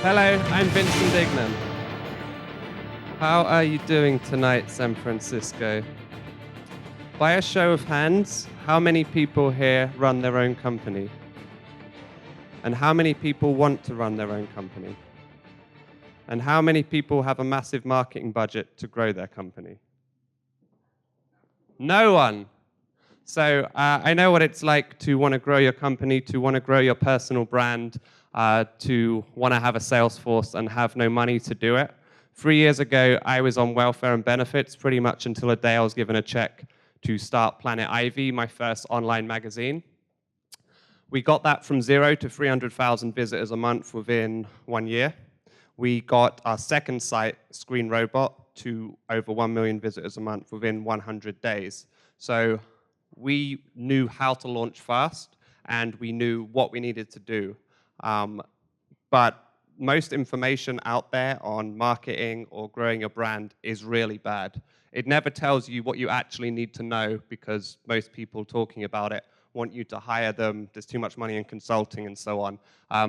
Hello, I'm Vincent Dignan. How are you doing tonight, San Francisco? By a show of hands, how many people here run their own company? And how many people want to run their own company? And how many people have a massive marketing budget to grow their company? No one. So I know what it's like to want to grow your company, to want to grow your personal brand, to want to have a sales force and have no money to do it. 3 years ago, I was on welfare and benefits pretty much until a day I was given a check to start Planet Ivy, my first online magazine. We got that from 0 to 300,000 visitors a month within 1 year. We got our second site, Screen Robot, to over 1 million visitors a month within 100 days. So we knew how to launch fast, and we knew what we needed to do. But most information out there on marketing or growing your brand is really bad. It never tells you what you actually need to know because most people talking about it want you to hire them. There's too much money in consulting and so on.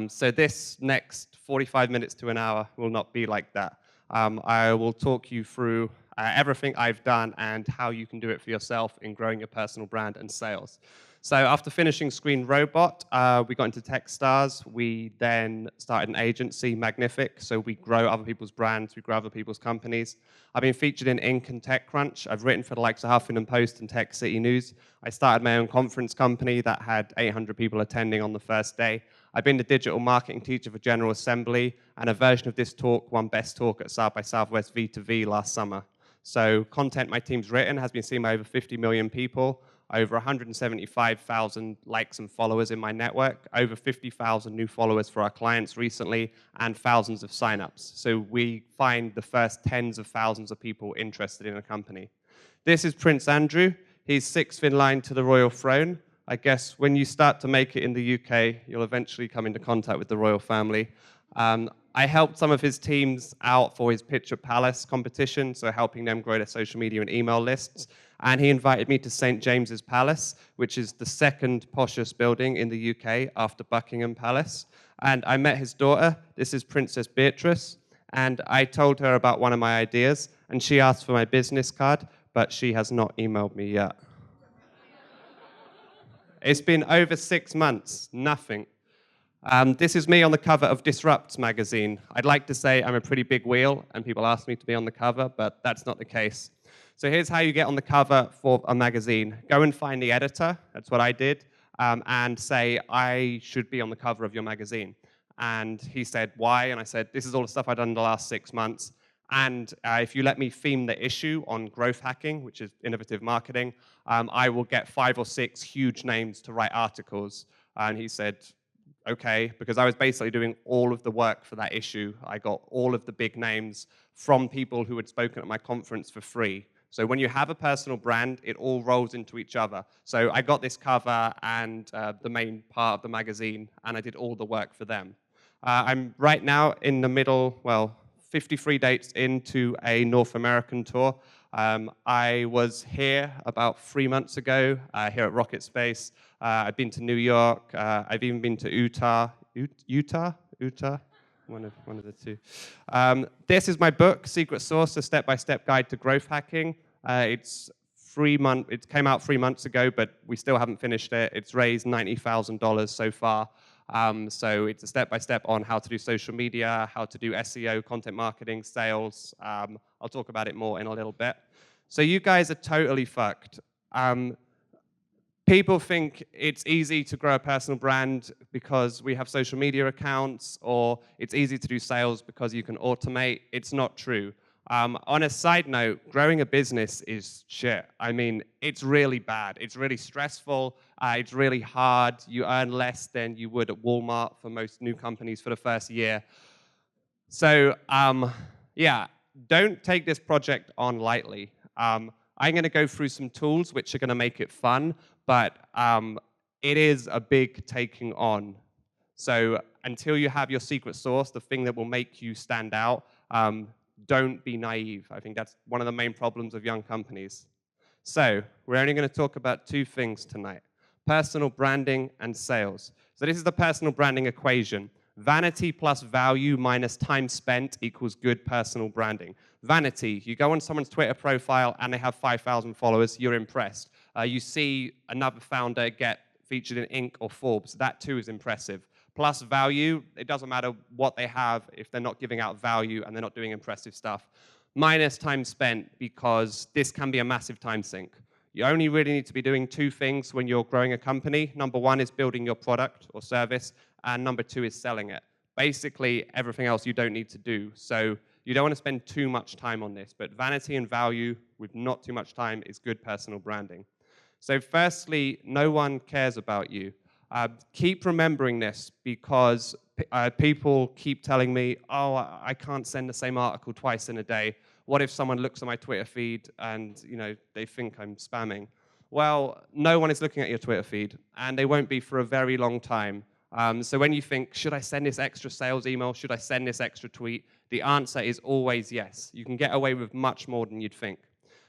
So this next 45 minutes to an hour will not be like that. I will talk you through everything I've done and how you can do it for yourself in growing your personal brand and sales. So after finishing Screen Robot, we got into Techstars. We then started an agency, Magnific. So we grow other people's brands, we grow other people's companies. I've been featured in Inc. and TechCrunch. I've written for the likes of Huffington Post and Tech City News. I started my own conference company that had 800 people attending on the first day. I've been the digital marketing teacher for General Assembly, and a version of this talk won Best Talk at South by Southwest V2V last summer. So content my team's written has been seen by over 50 million people, over 175,000 likes and followers in my network, over 50,000 new followers for our clients recently, and thousands of signups. So we find the first tens of thousands of people interested in a company. This is Prince Andrew. He's sixth in line to the royal throne. I guess when you start to make it in the UK, you'll eventually come into contact with the royal family. I helped some of his teams out for his Pitch at Palace competition, so helping them grow their social media and email lists. And he invited me to St. James's Palace, which is the second poshest building in the UK after Buckingham Palace. And I met his daughter. This is Princess Beatrice. And I told her about one of my ideas, and she asked for my business card, but she has not emailed me yet. It's been over 6 months, nothing. This is me on the cover of Disrupts magazine. I'd like to say I'm a pretty big wheel, and people ask me to be on the cover, but that's not the case. So here's how you get on the cover for a magazine. Go and find the editor, that's what I did, and say, I should be on the cover of your magazine. And he said, why? And I said, this is all the stuff I've done in the last 6 months. And if you let me theme the issue on growth hacking, which is innovative marketing, I will get 5 or 6 huge names to write articles. And he said, okay, because I was basically doing all of the work for that issue. I got all of the big names from people who had spoken at my conference for free. So when you have a personal brand, it all rolls into each other. So I got this cover and the main part of the magazine, and I did all the work for them. I'm right now in the middle, 53 dates into a North American tour. I was here about 3 months ago, here at RocketSpace. I've been to New York. I've even been to Utah? One of the two. This is my book, Secret Sauce, a step-by-step guide to growth hacking. It came out 3 months ago, but we still haven't finished it. It's raised $90,000 so far. So it's a step-by-step on how to do social media, how to do SEO, content marketing, sales. I'll talk about it more in a little bit. So you guys are totally fucked. People think it's easy to grow a personal brand because we have social media accounts, or it's easy to do sales because you can automate. It's not true. On a side note, growing a business is shit. I mean, it's really bad. It's really stressful. It's really hard. You earn less than you would at Walmart for most new companies for the first year. So, yeah, don't take this project on lightly. I'm going to go through some tools which are going to make it fun, but it is a big taking on. So until you have your secret sauce, the thing that will make you stand out, don't be naive. I think that's one of the main problems of young companies. So we're only going to talk about 2 things tonight: personal branding and sales. So this is the personal branding equation. Vanity plus value minus time spent equals good personal branding. Vanity, you go on someone's Twitter profile and they have 5,000 followers, you're impressed. You see another founder get featured in Inc. or Forbes, that too is impressive. Plus value, it doesn't matter what they have if they're not giving out value and they're not doing impressive stuff. Minus time spent, because this can be a massive time sink. You only really need to be doing two things when you're growing a company. Number one is building your product or service, and number two is selling it. Basically, everything else you don't need to do. So you don't want to spend too much time on this, but vanity and value with not too much time is good personal branding. So firstly, no one cares about you. Keep remembering this, because people keep telling me, oh, I can't send the same article twice in a day. What if someone looks at my Twitter feed and they think I'm spamming? Well, no one is looking at your Twitter feed, and they won't be for a very long time. So when you think, should I send this extra sales email? Should I send this extra tweet? The answer is always yes. You can get away with much more than you'd think.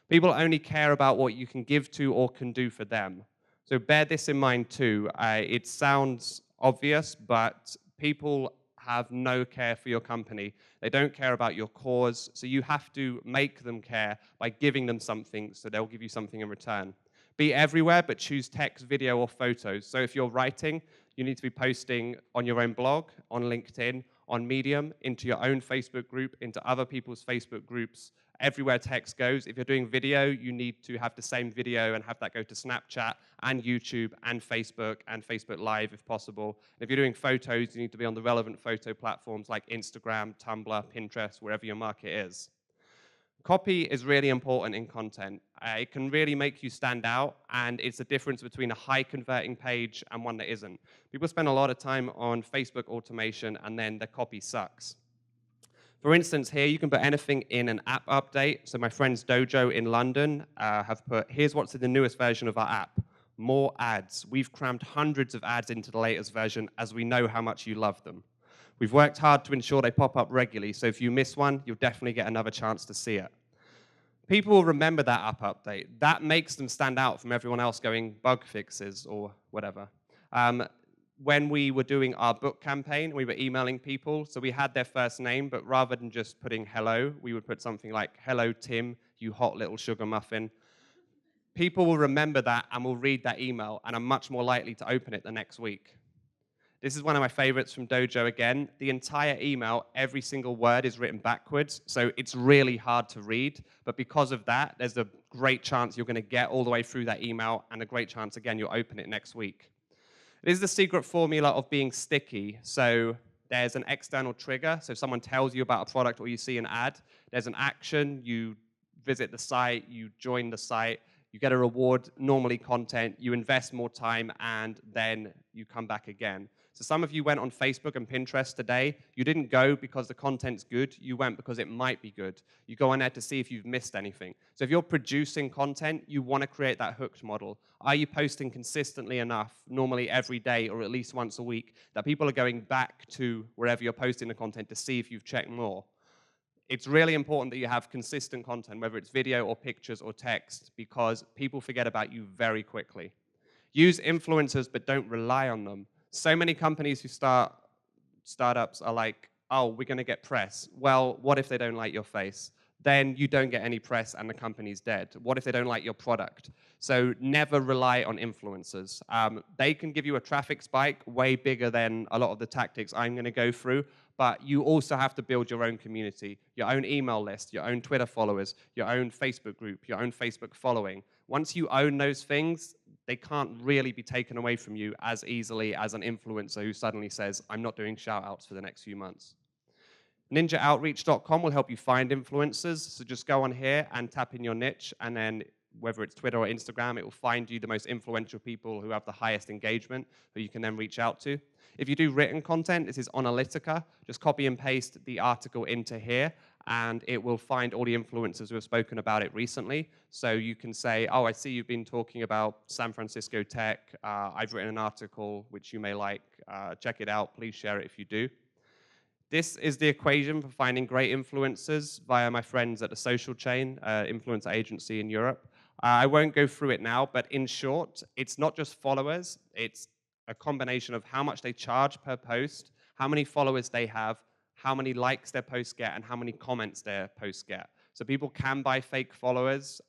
People only care about what you can give to or can do for them. So bear this in mind too. It sounds obvious, but people have no care for your company. They don't care about your cause, so you have to make them care by giving them something, so they'll give you something in return. Be everywhere, but choose text, video, or photos. So if you're writing, you need to be posting on your own blog, on LinkedIn, on Medium, into your own Facebook group, into other people's Facebook groups, everywhere text goes. If you're doing video, you need to have the same video and have that go to Snapchat and YouTube and Facebook Live if possible. If you're doing photos, you need to be on the relevant photo platforms like Instagram, Tumblr, Pinterest, wherever your market is. Copy is really important in content. It can really make you stand out, and it's the difference between a high converting page and one that isn't. People spend a lot of time on Facebook automation, and then the copy sucks. For instance, here you can put anything in an app update. So my friends Dojo in London have put, here's what's in the newest version of our app. More ads. We've crammed hundreds of ads into the latest version, as we know how much you love them. We've worked hard to ensure they pop up regularly, so if you miss one, you'll definitely get another chance to see it. People will remember that app update. That makes them stand out from everyone else going bug fixes or whatever. When we were doing our book campaign, we were emailing people, so we had their first name, but rather than just putting hello, we would put something like, hello, Tim, you hot little sugar muffin. People will remember that and will read that email and are much more likely to open it the next week. This is one of my favorites from Dojo again. The entire email, every single word is written backwards, so it's really hard to read. But because of that, there's a great chance you're going to get all the way through that email, and a great chance, again, you'll open it next week. It is the secret formula of being sticky. So there's an external trigger. So if someone tells you about a product or you see an ad, there's an action. You visit the site, you join the site, you get a reward, normally content, you invest more time, and then you come back again. So some of you went on Facebook and Pinterest today. You didn't go because the content's good. You went because it might be good. You go on there to see if you've missed anything. So if you're producing content, you want to create that hooked model. Are you posting consistently enough, normally every day or at least once a week, that people are going back to wherever you're posting the content to see if you've checked more? It's really important that you have consistent content, whether it's video or pictures or text, because people forget about you very quickly. Use influencers, but don't rely on them. So many companies who start startups are like, oh, we're going to get press. Well, what if they don't like your face? Then you don't get any press and the company's dead. What if they don't like your product? So never rely on influencers. They can give you a traffic spike way bigger than a lot of the tactics I'm going to go through, but you also have to build your own community, your own email list, your own Twitter followers, your own Facebook group, your own Facebook following. Once you own those things, they can't really be taken away from you as easily as an influencer who suddenly says, I'm not doing shout-outs for the next few months. NinjaOutreach.com will help you find influencers. So just go on here and tap in your niche, and then whether it's Twitter or Instagram, it will find you the most influential people who have the highest engagement, who you can then reach out to. If you do written content, this is Analytica. Just copy and paste the article into here, and it will find all the influencers who have spoken about it recently. So you can say, oh, I see you've been talking about San Francisco tech. I've written an article which you may like. Check it out. Please share it if you do. This is the equation for finding great influencers via my friends at the Social Chain, influencer agency in Europe. I won't go through it now, but in short, it's not just followers. It's a combination of how much they charge per post, how many followers they have, how many likes their posts get, and how many comments their posts get. So people can buy fake followers,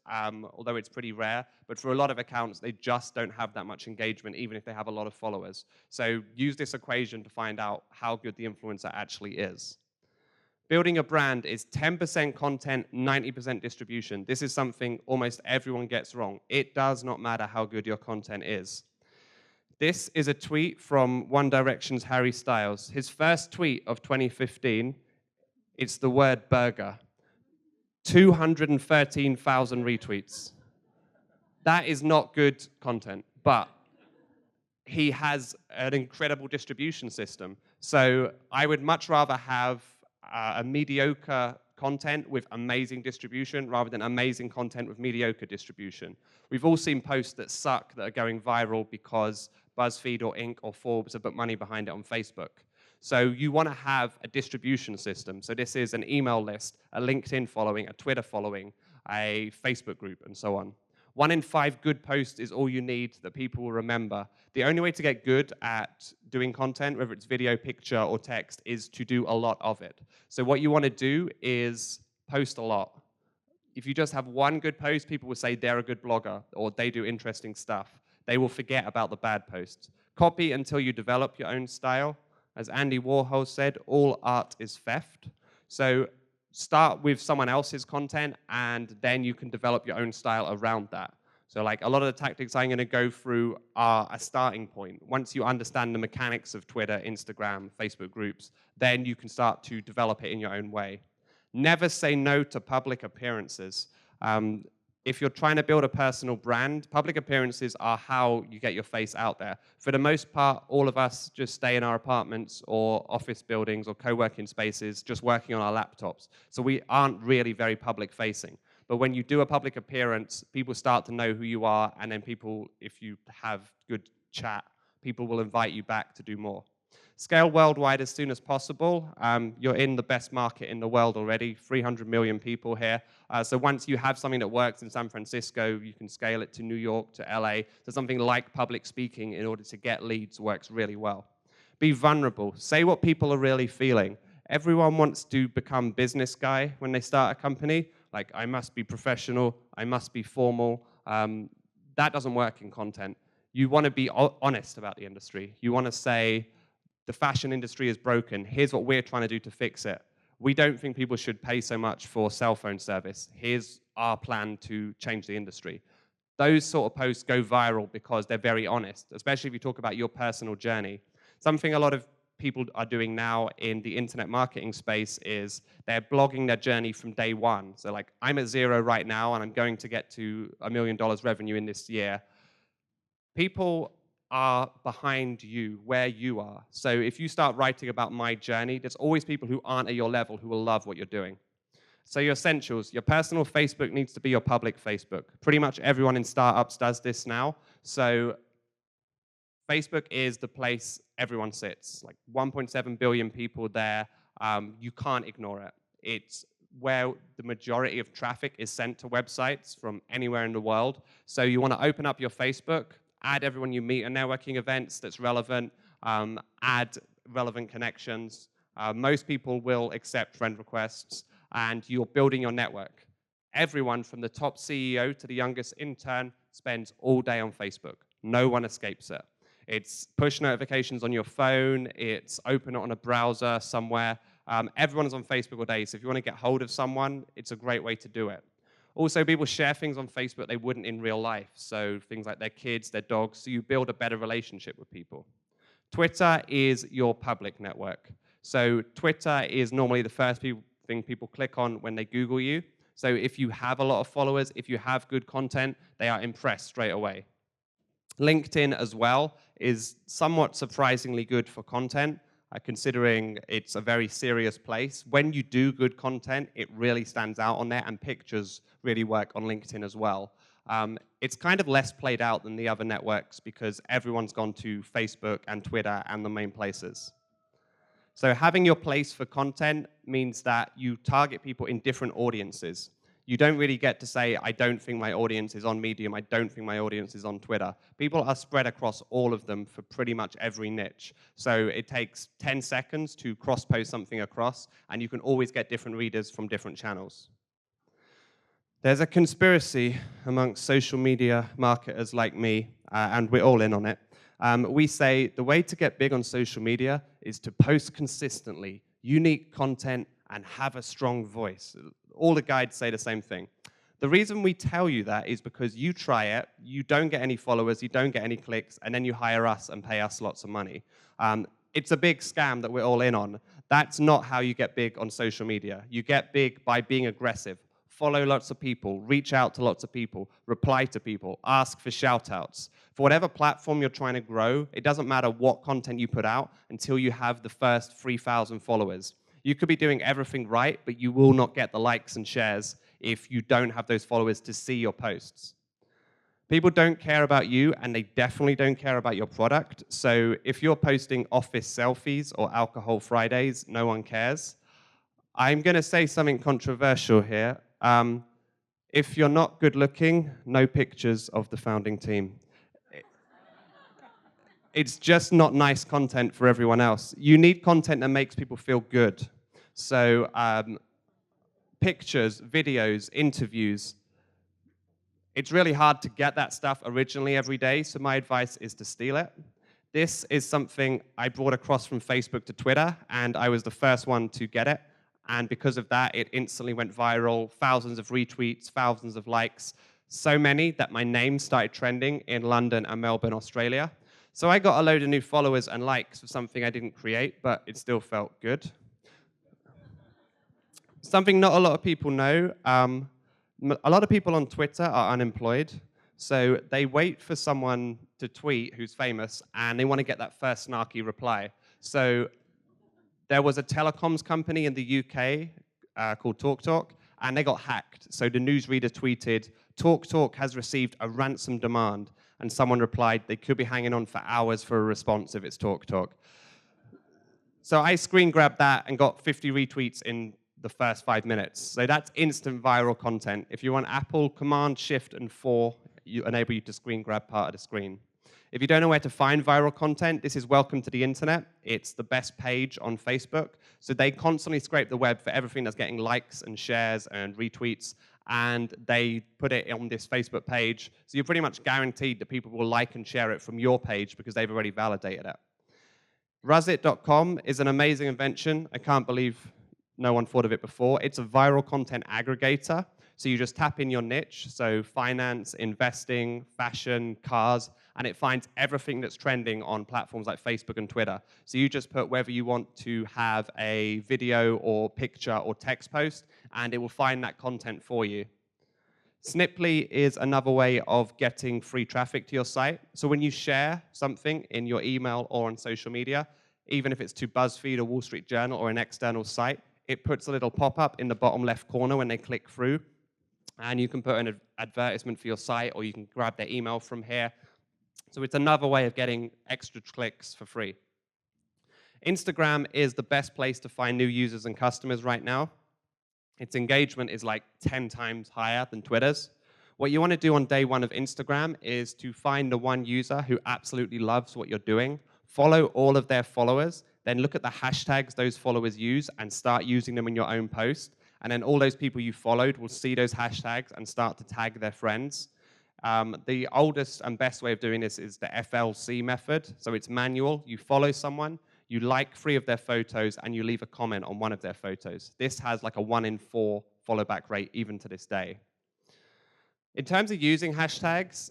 although it's pretty rare. But for a lot of accounts, they just don't have that much engagement, even if they have a lot of followers. So use this equation to find out how good the influencer actually is. Building a brand is 10% content, 90% distribution. This is something almost everyone gets wrong. It does not matter how good your content is. This is a tweet from One Direction's Harry Styles. His first tweet of 2015, it's the word burger. 213,000 retweets. That is not good content, but he has an incredible distribution system. So I would much rather have a mediocre content with amazing distribution rather than amazing content with mediocre distribution. We've all seen posts that suck that are going viral because BuzzFeed or Inc. or Forbes have put money behind it on Facebook. So you want to have a distribution system. So this is an email list, a LinkedIn following, a Twitter following, a Facebook group, and so on. 1 in 5 good posts is all you need that people will remember. The only way to get good at doing content, whether it's video, picture, or text, is to do a lot of it. So what you want to do is post a lot. If you just have one good post, people will say they're a good blogger or they do interesting stuff. They will forget about the bad posts. Copy until you develop your own style. As Andy Warhol said, all art is theft. So start with someone else's content, and then you can develop your own style around that. So like a lot of the tactics I'm going to go through are a starting point. Once you understand the mechanics of Twitter, Instagram, Facebook groups, then you can start to develop it in your own way. Never say no to public appearances. If you're trying to build a personal brand, public appearances are how you get your face out there. For the most part, all of us just stay in our apartments or office buildings or co-working spaces just working on our laptops. So we aren't really very public facing. But when you do a public appearance, people start to know who you are, and then people, if you have good chat, people will invite you back to do more. Scale worldwide as soon as possible. You're in the best market in the world already, 300 million people here. So once you have something that works in San Francisco, you can scale it to New York, to LA. So something like public speaking in order to get leads works really well. Be vulnerable. Say what people are really feeling. Everyone wants to become business guy when they start a company. Like, I must be professional, I must be formal. That doesn't work in content. You want to be honest about the industry. You want to say, the fashion industry is broken. Here's what we're trying to do to fix it. We don't think people should pay so much for cell phone service. Here's our plan to change the industry. Those sort of posts go viral because they're very honest, especially if you talk about your personal journey. Something a lot of people are doing now in the internet marketing space is they're blogging their journey from day one. So like, I'm at 0 right now, and I'm going to get to $1 million revenue in this year. People are behind you, where you are. So if you start writing about my journey, there's always people who aren't at your level who will love what you're doing. So your essentials, your personal Facebook needs to be your public Facebook. Pretty much everyone in startups does this now. So Facebook is the place everyone sits, like 1.7 billion people there. You can't ignore it. It's where the majority of traffic is sent to websites from anywhere in the world. So you want to open up your Facebook, add everyone you meet at networking events that's relevant, add relevant connections. Most people will accept friend requests, and you're building your network. Everyone from the top CEO to the youngest intern spends all day on Facebook. No one escapes it. It's push notifications on your phone. It's open it on a browser somewhere. Everyone's on Facebook all day, so if you want to get hold of someone, it's a great way to do it. Also, people share things on Facebook they wouldn't in real life, so things like their kids, their dogs, so you build a better relationship with people. Twitter is your public network. So Twitter is normally the first thing people click on when they Google you. So if you have a lot of followers, if you have good content, they are impressed straight away. LinkedIn as well is somewhat surprisingly good for content, considering it's a very serious place. When you do good content, it really stands out on there, and pictures really work on LinkedIn as well. It's kind of less played out than the other networks because everyone's gone to Facebook and Twitter and the main places. So having your place for content means that you target people in different audiences. You don't really get to say, I don't think my audience is on Medium, I don't think my audience is on Twitter. People are spread across all of them for pretty much every niche. So it takes 10 seconds to cross-post something across, and you can always get different readers from different channels. There's a conspiracy amongst social media marketers like me, and we're all in on it. We say the way to get big on social media is to post consistently, unique content, and have a strong voice. All the guides say the same thing. The reason we tell you that is because you try it, you don't get any followers, you don't get any clicks, and then you hire us and pay us lots of money. It's a big scam that we're all in on. That's not how you get big on social media. You get big by being aggressive. Follow lots of people, reach out to lots of people, reply to people, ask for shout-outs. For whatever platform you're trying to grow, it doesn't matter what content you put out until you have the first 3,000 followers. You could be doing everything right, but you will not get the likes and shares if you don't have those followers to see your posts. People don't care about you, and they definitely don't care about your product. So if you're posting office selfies or alcohol Fridays, no one cares. I'm going to say something controversial here. If you're not good looking, no pictures of the founding team. It's just not nice content for everyone else. You need content that makes people feel good. So pictures, videos, interviews. It's really hard to get that stuff originally every day, so my advice is to steal it. This is something I brought across from Facebook to Twitter, and I was the first one to get it. And because of that, it instantly went viral, thousands of retweets, thousands of likes, so many that my name started trending in London and Melbourne, Australia. So I got a load of new followers and likes for something I didn't create, but it still felt good. Something not a lot of people know, a lot of people on Twitter are unemployed, so they wait for someone to tweet who's famous, and they want to get that first snarky reply. So there was a telecoms company in the UK called TalkTalk, and they got hacked. So the newsreader tweeted, TalkTalk has received a ransom demand, and someone replied, they could be hanging on for hours for a response if it's TalkTalk. So I screen grabbed that and got 50 retweets in the first 5 minutes. So that's instant viral content. If you want Apple, Command, Shift, and 4 enable you to screen grab part of the screen. If you don't know where to find viral content, this is Welcome to the Internet. It's the best page on Facebook. So they constantly scrape the web for everything that's getting likes and shares and retweets, and they put it on this Facebook page. So you're pretty much guaranteed that people will like and share it from your page because they've already validated it. Ruzzit.com is an amazing invention. I can't believe no one thought of it before. It's a viral content aggregator. So you just tap in your niche, so finance, investing, fashion, cars, and it finds everything that's trending on platforms like Facebook and Twitter. So you just put whether you want to have a video or picture or text post, and it will find that content for you. Sniply is another way of getting free traffic to your site. So when you share something in your email or on social media, even if it's to BuzzFeed or Wall Street Journal or an external site, it puts a little pop-up in the bottom left corner when they click through. And you can put an advertisement for your site, or you can grab their email from here. So it's another way of getting extra clicks for free. Instagram is the best place to find new users and customers right now. Its engagement is like 10 times higher than Twitter's. What you want to do on day one of Instagram is to find the one user who absolutely loves what you're doing, follow all of their followers, then look at the hashtags those followers use and start using them in your own post. And then all those people you followed will see those hashtags and start to tag their friends. The oldest and best way of doing this is the FLC method. So it's manual. You follow someone, you like 3 of their photos, and you leave a comment on 1 of their photos. This has like a 1 in 4 follow back rate even to this day. In terms of using hashtags,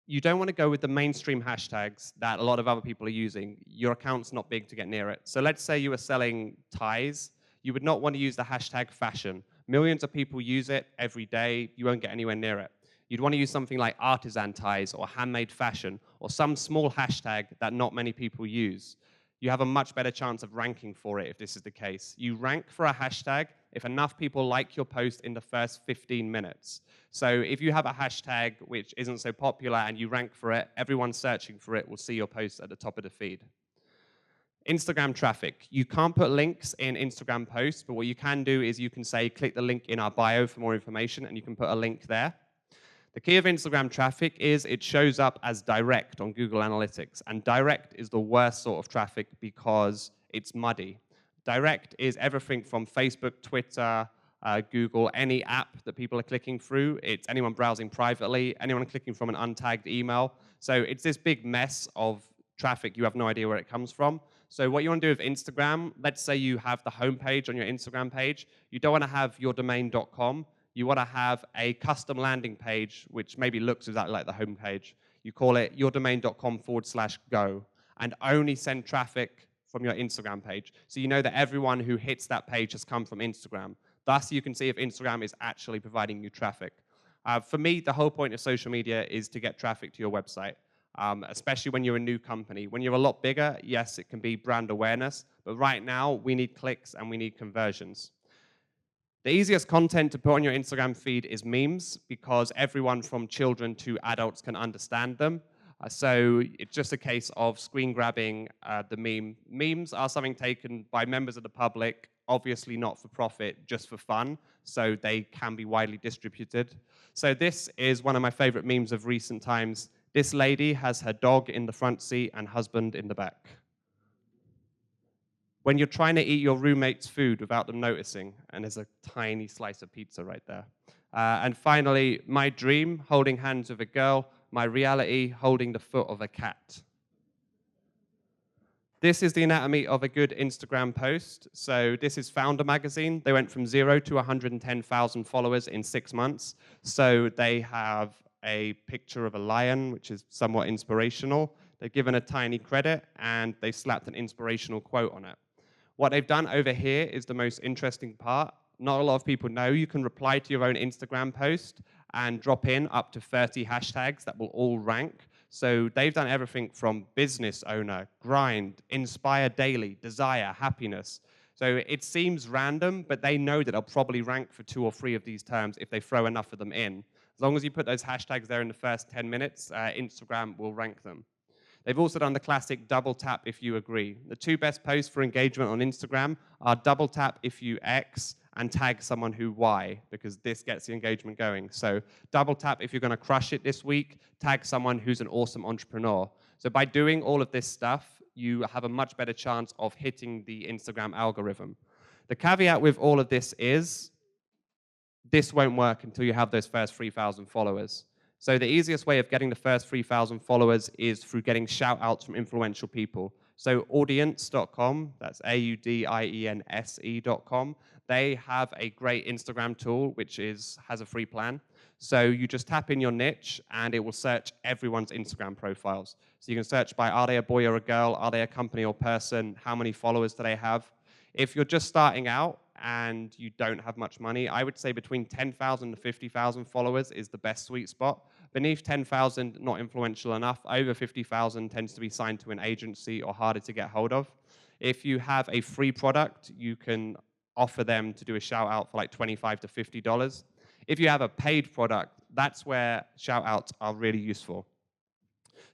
you don't want to go with the mainstream hashtags that a lot of other people are using. Your account's not big to get near it. So let's say you were selling ties. You would not want to use the hashtag fashion. Millions of people use it every day. You won't get anywhere near it. You'd want to use something like artisan ties or handmade fashion or some small hashtag that not many people use. You have a much better chance of ranking for it if this is the case. You rank for a hashtag if enough people like your post in the first 15 minutes. So if you have a hashtag which isn't so popular and you rank for it, everyone searching for it will see your post at the top of the feed. Instagram traffic. You can't put links in Instagram posts, but what you can do is you can say, click the link in our bio for more information, and you can put a link there. The key of Instagram traffic is it shows up as direct on Google Analytics, and direct is the worst sort of traffic because it's muddy. Direct is everything from Facebook, Twitter, Google, any app that people are clicking through. It's anyone browsing privately, anyone clicking from an untagged email. So it's this big mess of traffic. You have no idea where it comes from. So what you want to do with Instagram, let's say you have the homepage on your Instagram page. You don't want to have yourdomain.com. You want to have a custom landing page, which maybe looks exactly like the homepage. You call it yourdomain.com/go, and only send traffic from your Instagram page. So you know that everyone who hits that page has come from Instagram. Thus, you can see if Instagram is actually providing you traffic. For me, the whole point of social media is to get traffic to your website, especially when you're a new company. When you're a lot bigger, yes, it can be brand awareness, but right now, we need clicks and we need conversions. The easiest content to put on your Instagram feed is memes because everyone from children to adults can understand them. So it's just a case of screen grabbing the meme. Memes are something taken by members of the public, obviously not for profit, just for fun, so they can be widely distributed. So this is one of my favorite memes of recent times. This lady has her dog in the front seat and husband in the back. When you're trying to eat your roommate's food without them noticing, and there's a tiny slice of pizza right there. And finally, my dream, holding hands with a girl, my reality, holding the foot of a cat. This is the anatomy of a good Instagram post. So this is Founder magazine. They went from 0 to 110,000 followers in 6 months. So they have a picture of a lion, which is somewhat inspirational. They've given a tiny credit, and they slapped an inspirational quote on it. What they've done over here is the most interesting part. Not a lot of people know you can reply to your own Instagram post and drop in up to 30 hashtags that will all rank. So they've done everything from business owner, grind, inspire daily, desire, happiness. So it seems random, but they know that they'll probably rank for 2 or 3 of these terms if they throw enough of them in. As long as you put those hashtags there in the first 10 minutes, Instagram will rank them. They've also done the classic double tap if you agree. The 2 best posts for engagement on Instagram are double tap if you X and tag someone who Y, because this gets the engagement going. So double tap if you're going to crush it this week, tag someone who's an awesome entrepreneur. So by doing all of this stuff, you have a much better chance of hitting the Instagram algorithm. The caveat with all of this is this won't work until you have those first 3,000 followers. So the easiest way of getting the first 3,000 followers is through getting shout-outs from influential people. So audience.com, that's audience.com, they have a great Instagram tool which has a free plan. So you just tap in your niche and it will search everyone's Instagram profiles. So you can search by are they a boy or a girl, are they a company or person, how many followers do they have. If you're just starting out and you don't have much money, I would say between 10,000 to 50,000 followers is the best sweet spot. Beneath 10,000, not influential enough. Over 50,000 tends to be signed to an agency or harder to get hold of. If you have a free product, you can offer them to do a shout out for like $25 to $50. If you have a paid product, that's where shout outs are really useful.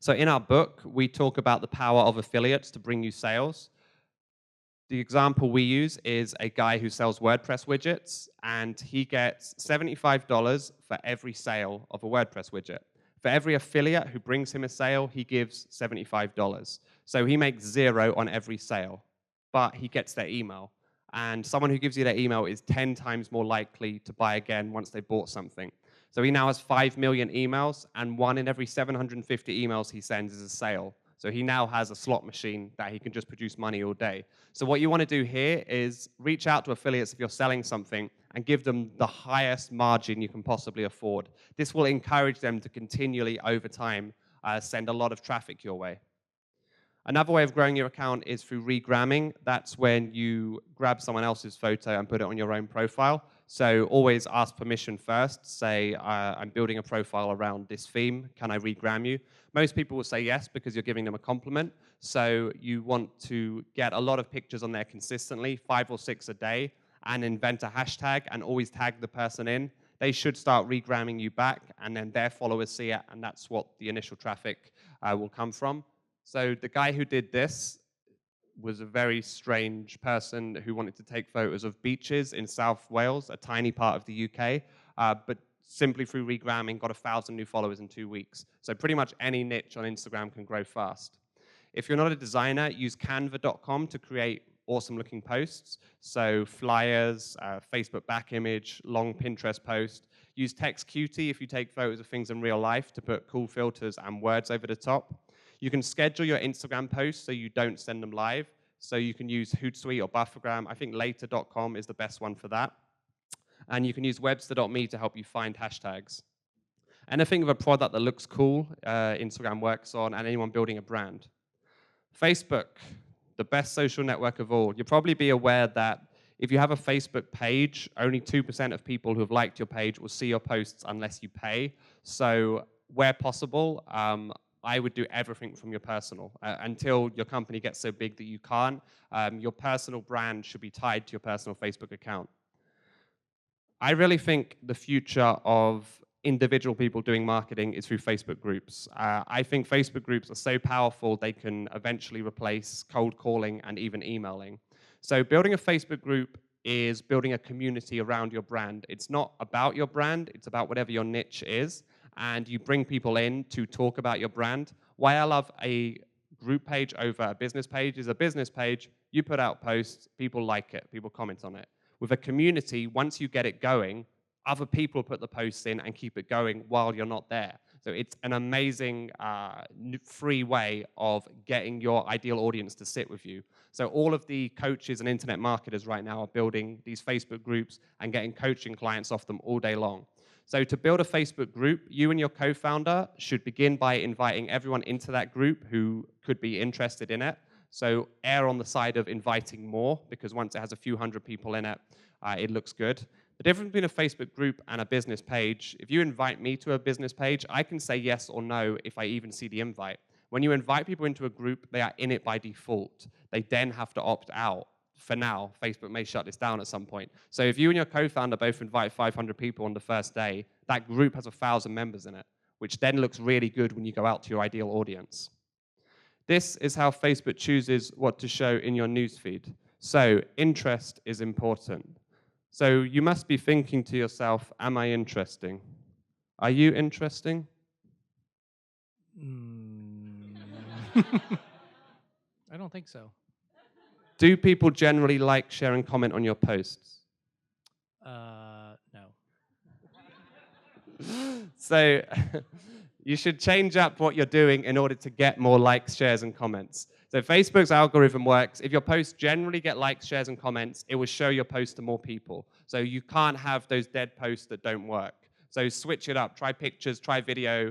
So in our book, we talk about the power of affiliates to bring you sales. The example we use is a guy who sells WordPress widgets, and he gets $75 for every sale of a WordPress widget. For every affiliate who brings him a sale, he gives $75. So he makes 0 on every sale, but he gets their email. And someone who gives you their email is 10 times more likely to buy again once they bought something. So he now has 5 million emails, and 1 in every 750 emails he sends is a sale. So he now has a slot machine that he can just produce money all day. So what you want to do here is reach out to affiliates if you're selling something and give them the highest margin you can possibly afford. This will encourage them to continually, over time, send a lot of traffic your way. Another way of growing your account is through regramming. That's when you grab someone else's photo and put it on your own profile. So always ask permission first. Say, I'm building a profile around this theme. Can I regram you? Most people will say yes because you're giving them a compliment. So you want to get a lot of pictures on there consistently, 5 or 6 a day, and invent a hashtag and always tag the person in. They should start regramming you back, and then their followers see it, and that's what the initial traffic will come from. So the guy who did this was a very strange person who wanted to take photos of beaches in South Wales, a tiny part of the UK, but simply through regramming got 1,000 new followers in 2 weeks. So pretty much any niche on Instagram can grow fast. If you're not a designer, use canva.com to create awesome looking posts. So flyers, Facebook back image, long Pinterest post. Use TextQt if you take photos of things in real life to put cool filters and words over the top. You can schedule your Instagram posts so you don't send them live. So you can use Hootsuite or Buffergram. I think later.com is the best one for that. And you can use webster.me to help you find hashtags. Anything with a product that looks cool, Instagram works on, and anyone building a brand. Facebook, the best social network of all. You'll probably be aware that if you have a Facebook page, only 2% of people who have liked your page will see your posts unless you pay. So where possible, I would do everything from your personal until your company gets so big that you can't. Your personal brand should be tied to your personal Facebook account. I really think the future of individual people doing marketing is through Facebook groups. I think Facebook groups are so powerful they can eventually replace cold calling and even emailing. So building a Facebook group is building a community around your brand. It's not about your brand, it's about whatever your niche is, and you bring people in to talk about your brand. Why I love a group page over a business page is a business page, you put out posts, people like it, people comment on it. With a community, once you get it going, other people put the posts in and keep it going while you're not there. So it's an amazing free way of getting your ideal audience to sit with you. So all of the coaches and internet marketers right now are building these Facebook groups and getting coaching clients off them all day long. So to build a Facebook group, you and your co-founder should begin by inviting everyone into that group who could be interested in it. So err on the side of inviting more, because once it has a few hundred people in it, it looks good. The difference between a Facebook group and a business page, if you invite me to a business page, I can say yes or no if I even see the invite. When you invite people into a group, they are in it by default. They then have to opt out. For now, Facebook may shut this down at some point. So if you and your co-founder both invite 500 people on the first day, that group has 1,000 members in it, which then looks really good when you go out to your ideal audience. This is how Facebook chooses what to show in your newsfeed. So interest is important. So you must be thinking to yourself, am I interesting? Are you interesting? I don't think so. Do people generally like, share, and comment on your posts? No. So you should change up what you're doing in order to get more likes, shares, and comments. So Facebook's algorithm works. If your posts generally get likes, shares, and comments, it will show your post to more people. So you can't have those dead posts that don't work. So switch it up. Try pictures, try video,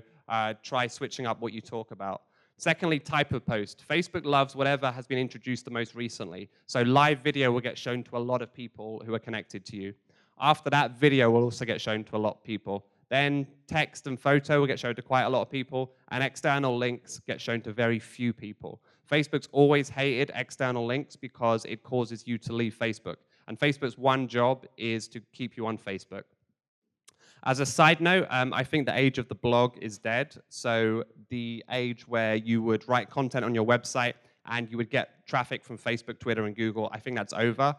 try switching up what you talk about. Secondly, type of post. Facebook loves whatever has been introduced the most recently. So live video will get shown to a lot of people who are connected to you. After that, video will also get shown to a lot of people. Then text and photo will get shown to quite a lot of people, and external links get shown to very few people. Facebook's always hated external links because it causes you to leave Facebook. And Facebook's one job is to keep you on Facebook. As a side note, I think the age of the blog is dead. So the age where you would write content on your website and you would get traffic from Facebook, Twitter, and Google, I think that's over.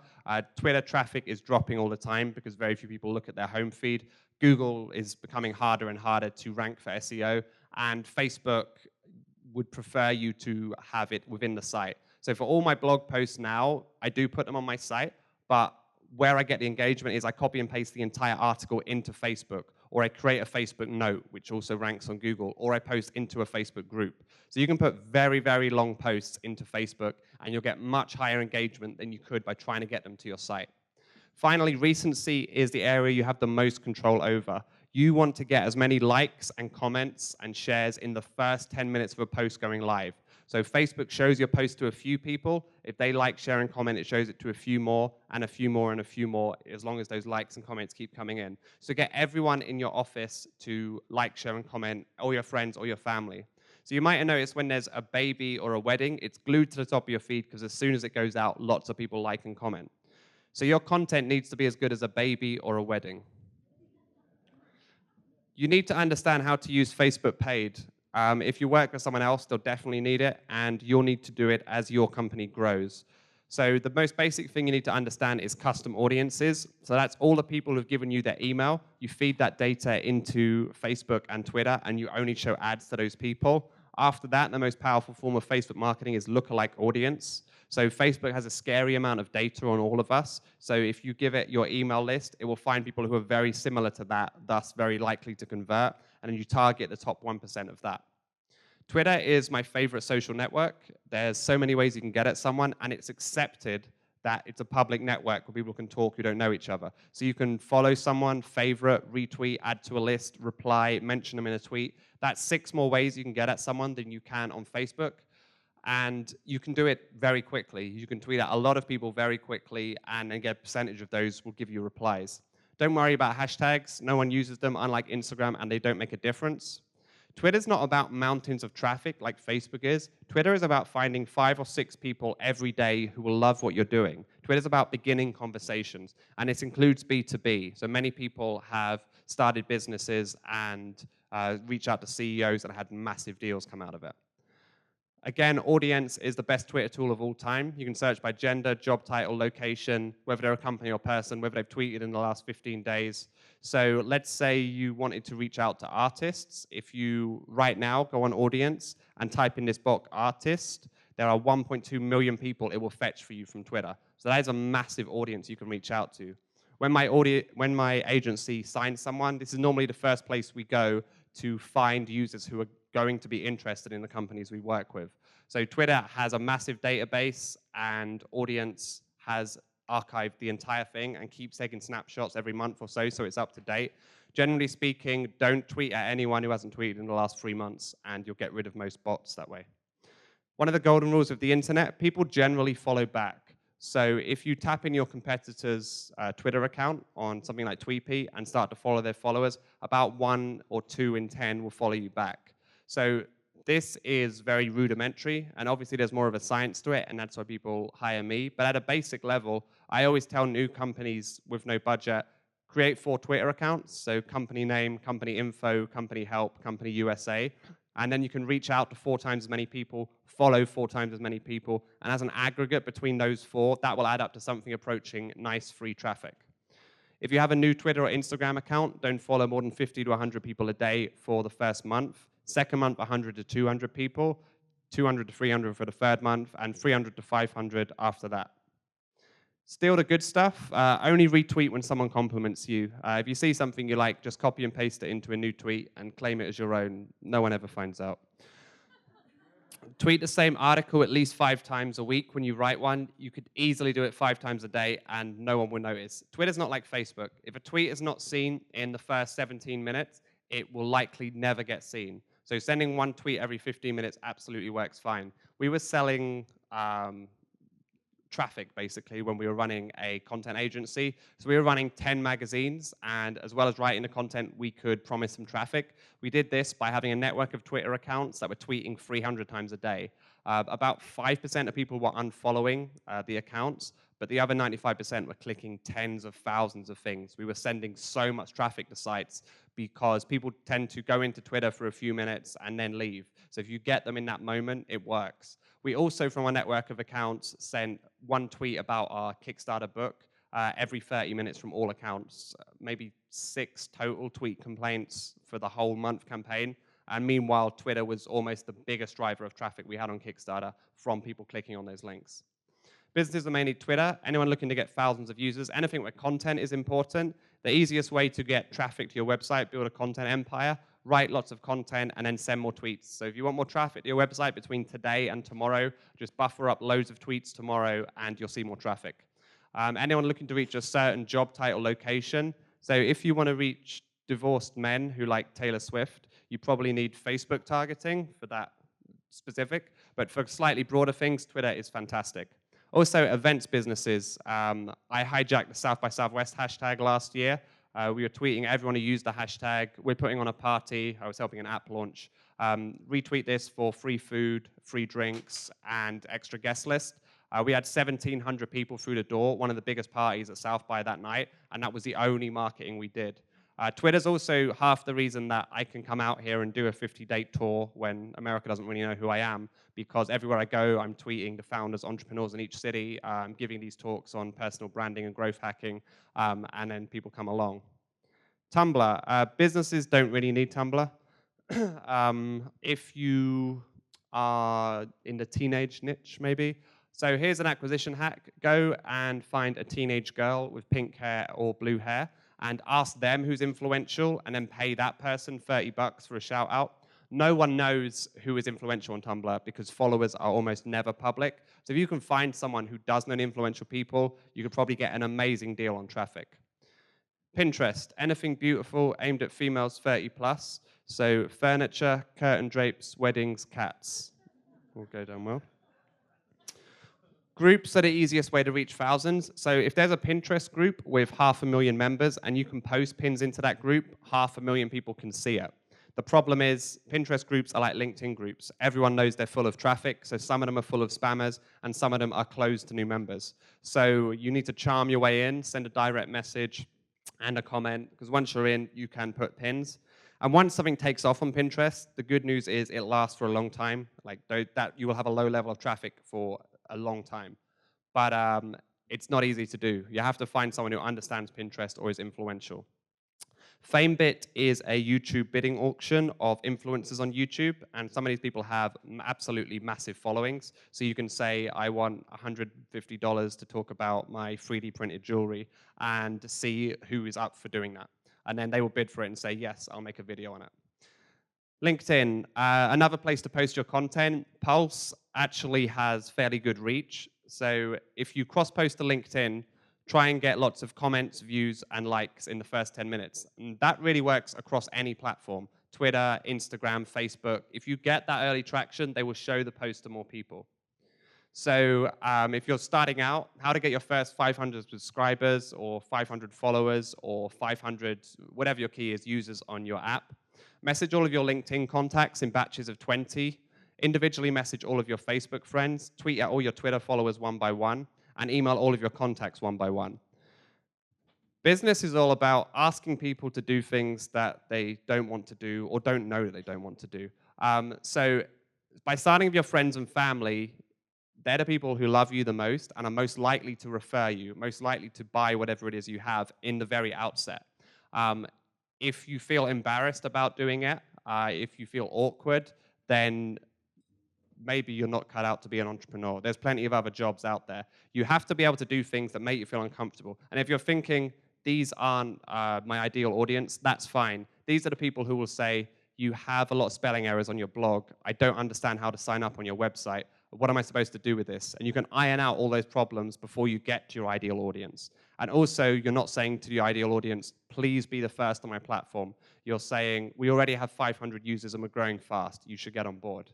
Twitter traffic is dropping all the time because very few people look at their home feed. Google is becoming harder and harder to rank for SEO, and Facebook would prefer you to have it within the site. So for all my blog posts now, I do put them on my site, but where I get the engagement is I copy and paste the entire article into Facebook, or I create a Facebook note, which also ranks on Google, or I post into a Facebook group. So you can put very, very long posts into Facebook, and you'll get much higher engagement than you could by trying to get them to your site. Finally, recency is the area you have the most control over. You want to get as many likes and comments and shares in the first 10 minutes of a post going live. So Facebook shows your post to a few people. If they like, share, and comment, it shows it to a few more, and a few more, and a few more, as long as those likes and comments keep coming in. So get everyone in your office to like, share, and comment, all your friends, or your family. So you might have noticed when there's a baby or a wedding, it's glued to the top of your feed because as soon as it goes out, lots of people like and comment. So your content needs to be as good as a baby or a wedding. You need to understand how to use Facebook paid. If you work with someone else, they'll definitely need it, and you'll need to do it as your company grows. So the most basic thing you need to understand is custom audiences. So that's all the people who've given you their email. You feed that data into Facebook and Twitter, and you only show ads to those people. After that, the most powerful form of Facebook marketing is lookalike audience. So Facebook has a scary amount of data on all of us. So if you give it your email list, it will find people who are very similar to that, thus very likely to convert, and then you target the top 1% of that. Twitter is my favorite social network. There's so many ways you can get at someone, and it's accepted that it's a public network where people can talk who don't know each other. So you can follow someone, favorite, retweet, add to a list, reply, mention them in a tweet. That's 6 more ways you can get at someone than you can on Facebook. And you can do it very quickly. You can tweet at a lot of people very quickly, and then get a percentage of those will give you replies. Don't worry about hashtags. No one uses them, unlike Instagram, and they don't make a difference. Twitter's not about mountains of traffic like Facebook is. Twitter is about finding 5 or 6 people every day who will love what you're doing. Twitter's about beginning conversations, and it includes B2B. So many people have started businesses and reached out to CEOs and had massive deals come out of it. Again, audience is the best Twitter tool of all time. You can search by gender, job title, location, whether they're a company or person, whether they've tweeted in the last 15 days. So let's say you wanted to reach out to artists. If you right now go on audience and type in this box artist, there are 1.2 million people it will fetch for you from Twitter. So that is a massive audience you can reach out to. When my agency signs someone, this is normally the first place we go to find users who are going to be interested in the companies we work with. So Twitter has a massive database, and audience has archived the entire thing and keeps taking snapshots every month or so it's up to date. Generally speaking, don't tweet at anyone who hasn't tweeted in the last 3 months, and you'll get rid of most bots that way. One of the golden rules of the internet, people generally follow back. So if you tap in your competitor's Twitter account on something like Tweepy and start to follow their followers, about 1 or 2 in 10 will follow you back. So this is very rudimentary, and obviously there's more of a science to it, and that's why people hire me. But at a basic level, I always tell new companies with no budget, create 4 Twitter accounts, so company name, company info, company help, company USA, and then you can reach out to 4 times as many people, follow 4 times as many people, and as an aggregate between those 4, that will add up to something approaching nice free traffic. If you have a new Twitter or Instagram account, don't follow more than 50 to 100 people a day for the first month. Second month, 100 to 200 people, 200 to 300 for the third month, and 300 to 500 after that. Steal the good stuff. Only retweet when someone compliments you. If you see something you like, just copy and paste it into a new tweet and claim it as your own. No one ever finds out. Tweet the same article at least 5 times a week when you write one. You could easily do it 5 times a day and no one will notice. Twitter's not like Facebook. If a tweet is not seen in the first 17 minutes, it will likely never get seen. So sending 1 tweet every 15 minutes absolutely works fine. We were selling traffic basically when we were running a content agency. So we were running 10 magazines, and as well as writing the content, we could promise some traffic. We did this by having a network of Twitter accounts that were tweeting 300 times a day. About 5% of people were unfollowing the accounts, but the other 95% were clicking tens of thousands of things. We were sending so much traffic to sites because people tend to go into Twitter for a few minutes and then leave. So if you get them in that moment, it works. We also, from our network of accounts, sent 1 tweet about our Kickstarter book every 30 minutes from all accounts, maybe 6 total tweet complaints for the whole month campaign. And meanwhile, Twitter was almost the biggest driver of traffic we had on Kickstarter from people clicking on those links. Businesses are mainly Twitter. Anyone looking to get thousands of users, anything where content is important, the easiest way to get traffic to your website, build a content empire, write lots of content, and then send more tweets. So if you want more traffic to your website between today and tomorrow, just buffer up loads of tweets tomorrow, and you'll see more traffic. Anyone looking to reach a certain job title location, so if you want to reach divorced men who like Taylor Swift, you probably need Facebook targeting for that specific, but for slightly broader things, Twitter is fantastic. Also, events businesses. I hijacked the South by Southwest hashtag last year. We were tweeting everyone who used the hashtag. We're putting on a party. I was helping an app launch. Retweet this for free food, free drinks, and extra guest list. We had 1,700 people through the door, one of the biggest parties at South by that night, and that was the only marketing we did. Twitter's also half the reason that I can come out here and do a 50-date tour when America doesn't really know who I am, because everywhere I go, I'm tweeting the founders, entrepreneurs in each city, giving these talks on personal branding and growth hacking, and then people come along. Tumblr. Businesses don't really need Tumblr. If you are in the teenage niche, maybe. So here's an acquisition hack. Go and find a teenage girl with pink hair or blue hair and ask them who's influential and then pay that person $30 for a shout out. No one knows who is influential on Tumblr because followers are almost never public. So if you can find someone who does know influential people, you could probably get an amazing deal on traffic. Pinterest, anything beautiful aimed at females 30 plus. So furniture, curtain drapes, weddings, cats. Will go down well. Groups are the easiest way to reach thousands. So if there's a Pinterest group with 500,000 members and you can post pins into that group, 500,000 people can see it. The problem is Pinterest groups are like LinkedIn groups. Everyone knows they're full of traffic, so some of them are full of spammers and some of them are closed to new members. So you need to charm your way in, send a direct message and a comment, because once you're in, you can put pins. And once something takes off on Pinterest, the good news is it lasts for a long time. Like that, you will have a low level of traffic for a long time. But it's not easy to do. You have to find someone who understands Pinterest or is influential. FameBit is a YouTube bidding auction of influencers on YouTube, and some of these people have absolutely massive followings. So you can say, I want $150 to talk about my 3D printed jewelry and see who is up for doing that. And then they will bid for it and say, yes, I'll make a video on it. LinkedIn, another place to post your content. Pulse actually has fairly good reach. So if you cross-post to LinkedIn, try and get lots of comments, views, and likes in the first 10 minutes. And that really works across any platform. Twitter, Instagram, Facebook. If you get that early traction, they will show the post to more people. So if you're starting out, how to get your first 500 subscribers or 500 followers or 500, whatever your key is, users on your app. Message all of your LinkedIn contacts in batches of 20. Individually message all of your Facebook friends. Tweet at all your Twitter followers one by one. And email all of your contacts one by one. Business is all about asking people to do things that they don't want to do or don't know that they don't want to do. So by starting with your friends and family, they're the people who love you the most and are most likely to refer you, most likely to buy whatever it is you have in the very outset. If you feel embarrassed about doing it, if you feel awkward, then maybe you're not cut out to be an entrepreneur. There's plenty of other jobs out there. You have to be able to do things that make you feel uncomfortable. And if you're thinking, these aren't my ideal audience, that's fine. These are the people who will say, you have a lot of spelling errors on your blog. I don't understand how to sign up on your website. What am I supposed to do with this? And you can iron out all those problems before you get to your ideal audience. And also, you're not saying to the ideal audience, please be the first on my platform. You're saying, we already have 500 users and we're growing fast. You should get on board.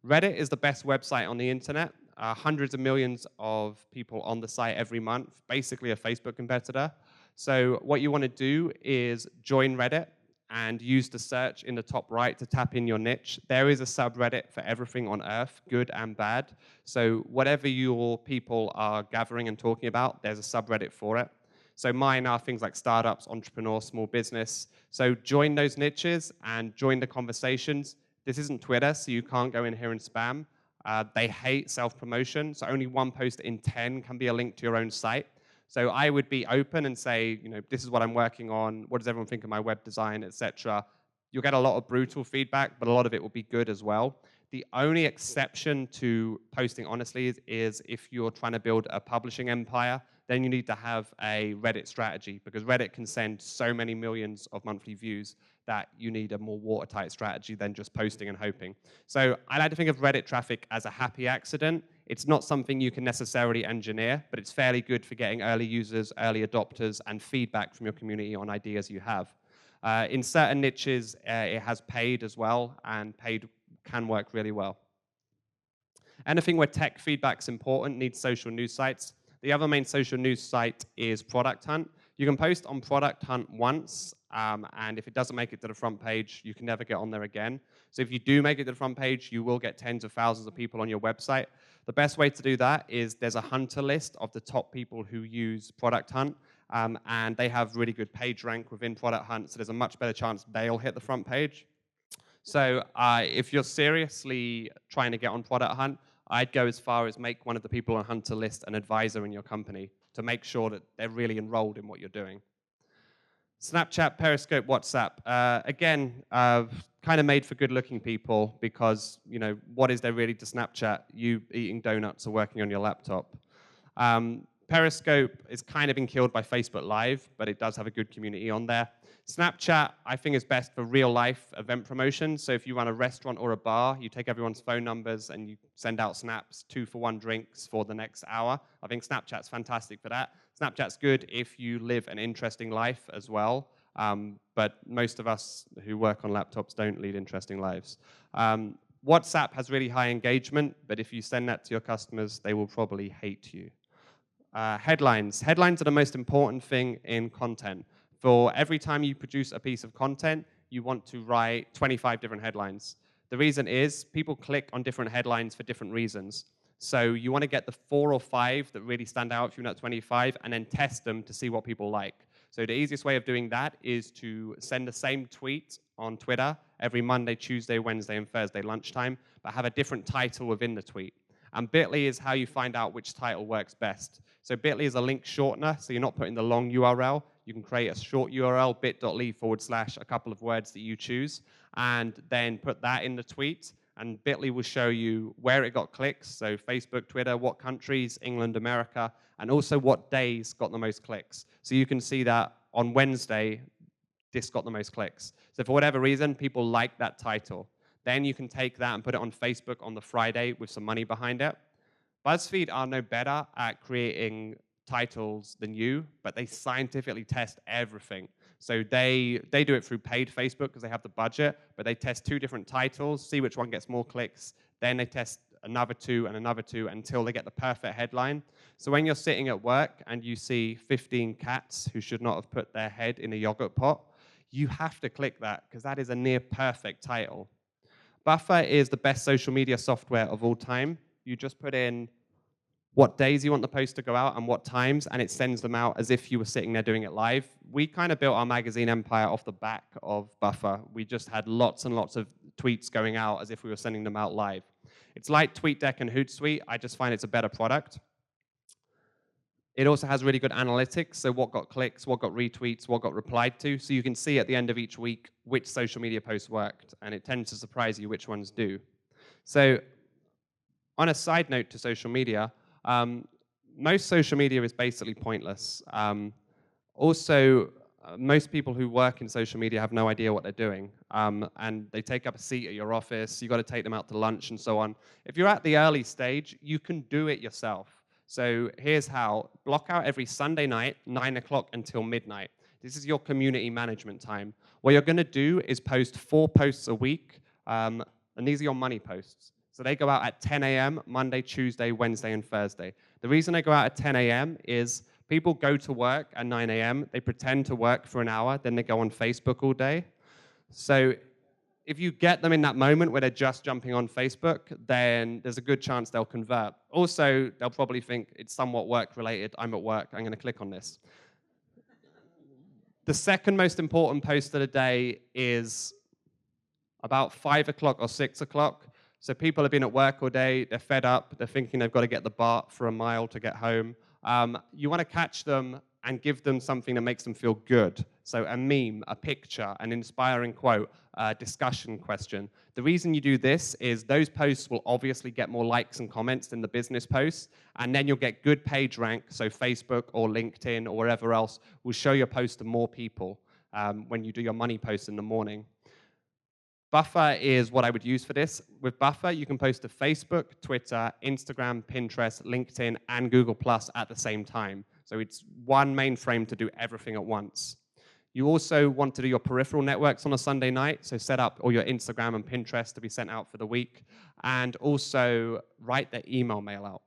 Reddit is the best website on the internet. Hundreds of millions of people on the site every month, basically a Facebook competitor. So what you want to do is join Reddit and use the search in the top right to tap in your niche. There is a subreddit for everything on earth, good and bad. So whatever your people are gathering and talking about, there's a subreddit for it. So mine are things like startups, entrepreneurs, small business. So join those niches and join the conversations. This isn't Twitter, so you can't go in here and spam. They hate self-promotion, so only one post in 10 can be a link to your own site. So I would be open and say, this is what I'm working on. What does everyone think of my web design, etc. You'll get a lot of brutal feedback, but a lot of it will be good as well. The only exception to posting honestly is if you're trying to build a publishing empire, then you need to have a Reddit strategy, because Reddit can send so many millions of monthly views that you need a more watertight strategy than just posting and hoping. So I like to think of Reddit traffic as a happy accident. It's not something you can necessarily engineer, but it's fairly good for getting early users, early adopters, and feedback from your community on ideas you have. In certain niches, it has paid as well, and paid can work really well. Anything where tech feedback's important needs social news sites. The other main social news site is Product Hunt. You can post on Product Hunt once, and if it doesn't make it to the front page, you can never get on there again. So if you do make it to the front page, you will get tens of thousands of people on your website. The best way to do that is there's a hunter list of the top people who use Product Hunt, and they have really good page rank within Product Hunt, so there's a much better chance they'll hit the front page. So if you're seriously trying to get on Product Hunt, I'd go as far as make one of the people on Hunter list an advisor in your company to make sure that they're really enrolled in what you're doing. Snapchat, Periscope, WhatsApp. Again, kind of made for good-looking people because, what is there really to Snapchat? You eating donuts or working on your laptop. Periscope is kind of been killed by Facebook Live, but it does have a good community on there. Snapchat, I think, is best for real-life event promotion. So if you run a restaurant or a bar, you take everyone's phone numbers and you send out snaps, 2-for-1 drinks for the next hour. I think Snapchat's fantastic for that. Snapchat's good if you live an interesting life as well, but most of us who work on laptops don't lead interesting lives. WhatsApp has really high engagement, but if you send that to your customers, they will probably hate you. Headlines. Headlines are the most important thing in content. For every time you produce a piece of content, you want to write 25 different headlines. The reason is people click on different headlines for different reasons. So you want to get the 4 or 5 that really stand out if you're not 25 and then test them to see what people like. So the easiest way of doing that is to send the same tweet on Twitter every Monday, Tuesday, Wednesday, and Thursday lunchtime, but have a different title within the tweet. And Bitly is how you find out which title works best. So Bitly is a link shortener, so you're not putting the long URL. You can create a short URL, bit.ly/, a couple of words that you choose, and then put that in the tweet, and Bitly will show you where it got clicks, so Facebook, Twitter, what countries, England, America, and also what days got the most clicks. So you can see that on Wednesday, this got the most clicks. So for whatever reason, people like that title. Then you can take that and put it on Facebook on the Friday with some money behind it. BuzzFeed are no better at creating titles than you, but they scientifically test everything. So they do it through paid Facebook because they have the budget, but they test 2 different titles, see which one gets more clicks, then they test another 2 and another 2 until they get the perfect headline. So when you're sitting at work and you see 15 cats who should not have put their head in a yogurt pot, you have to click that because that is a near perfect title. Buffer is the best social media software of all time. You just put in what days you want the post to go out and what times, and it sends them out as if you were sitting there doing it live. We kind of built our magazine empire off the back of Buffer. We just had lots and lots of tweets going out as if we were sending them out live. It's like TweetDeck and Hootsuite. I just find it's a better product. It also has really good analytics, so what got clicks, what got retweets, what got replied to, so you can see at the end of each week which social media posts worked, and it tends to surprise you which ones do. So on a side note to social media, most social media is basically pointless. Most people who work in social media have no idea what they're doing, and they take up a seat at your office. You've got to take them out to lunch and so on. If you're at the early stage, you can do it yourself. So here's how. Block out every Sunday night, 9 o'clock until midnight. This is your community management time. What you're going to do is post 4 posts a week, and these are your money posts. So they go out at 10 a.m. Monday, Tuesday, Wednesday, and Thursday. The reason they go out at 10 a.m. is people go to work at 9 a.m., they pretend to work for an hour, then they go on Facebook all day. So if you get them in that moment where they're just jumping on Facebook, then there's a good chance they'll convert. Also, they'll probably think it's somewhat work-related. I'm at work. I'm going to click on this. The second most important post of the day is about 5 o'clock or 6 o'clock. So people have been at work all day. They're fed up. They're thinking they've got to get the BART for a mile to get home. You want to catch them and give them something that makes them feel good. So a meme, a picture, an inspiring quote, a discussion question. The reason you do this is those posts will obviously get more likes and comments than the business posts, and then you'll get good page rank, so Facebook or LinkedIn or wherever else will show your post to more people when you do your money posts in the morning. Buffer is what I would use for this. With Buffer, you can post to Facebook, Twitter, Instagram, Pinterest, LinkedIn, and Google Plus at the same time. So it's one mainframe to do everything at once. You also want to do your peripheral networks on a Sunday night, so set up all your Instagram and Pinterest to be sent out for the week, and also write the email mail out.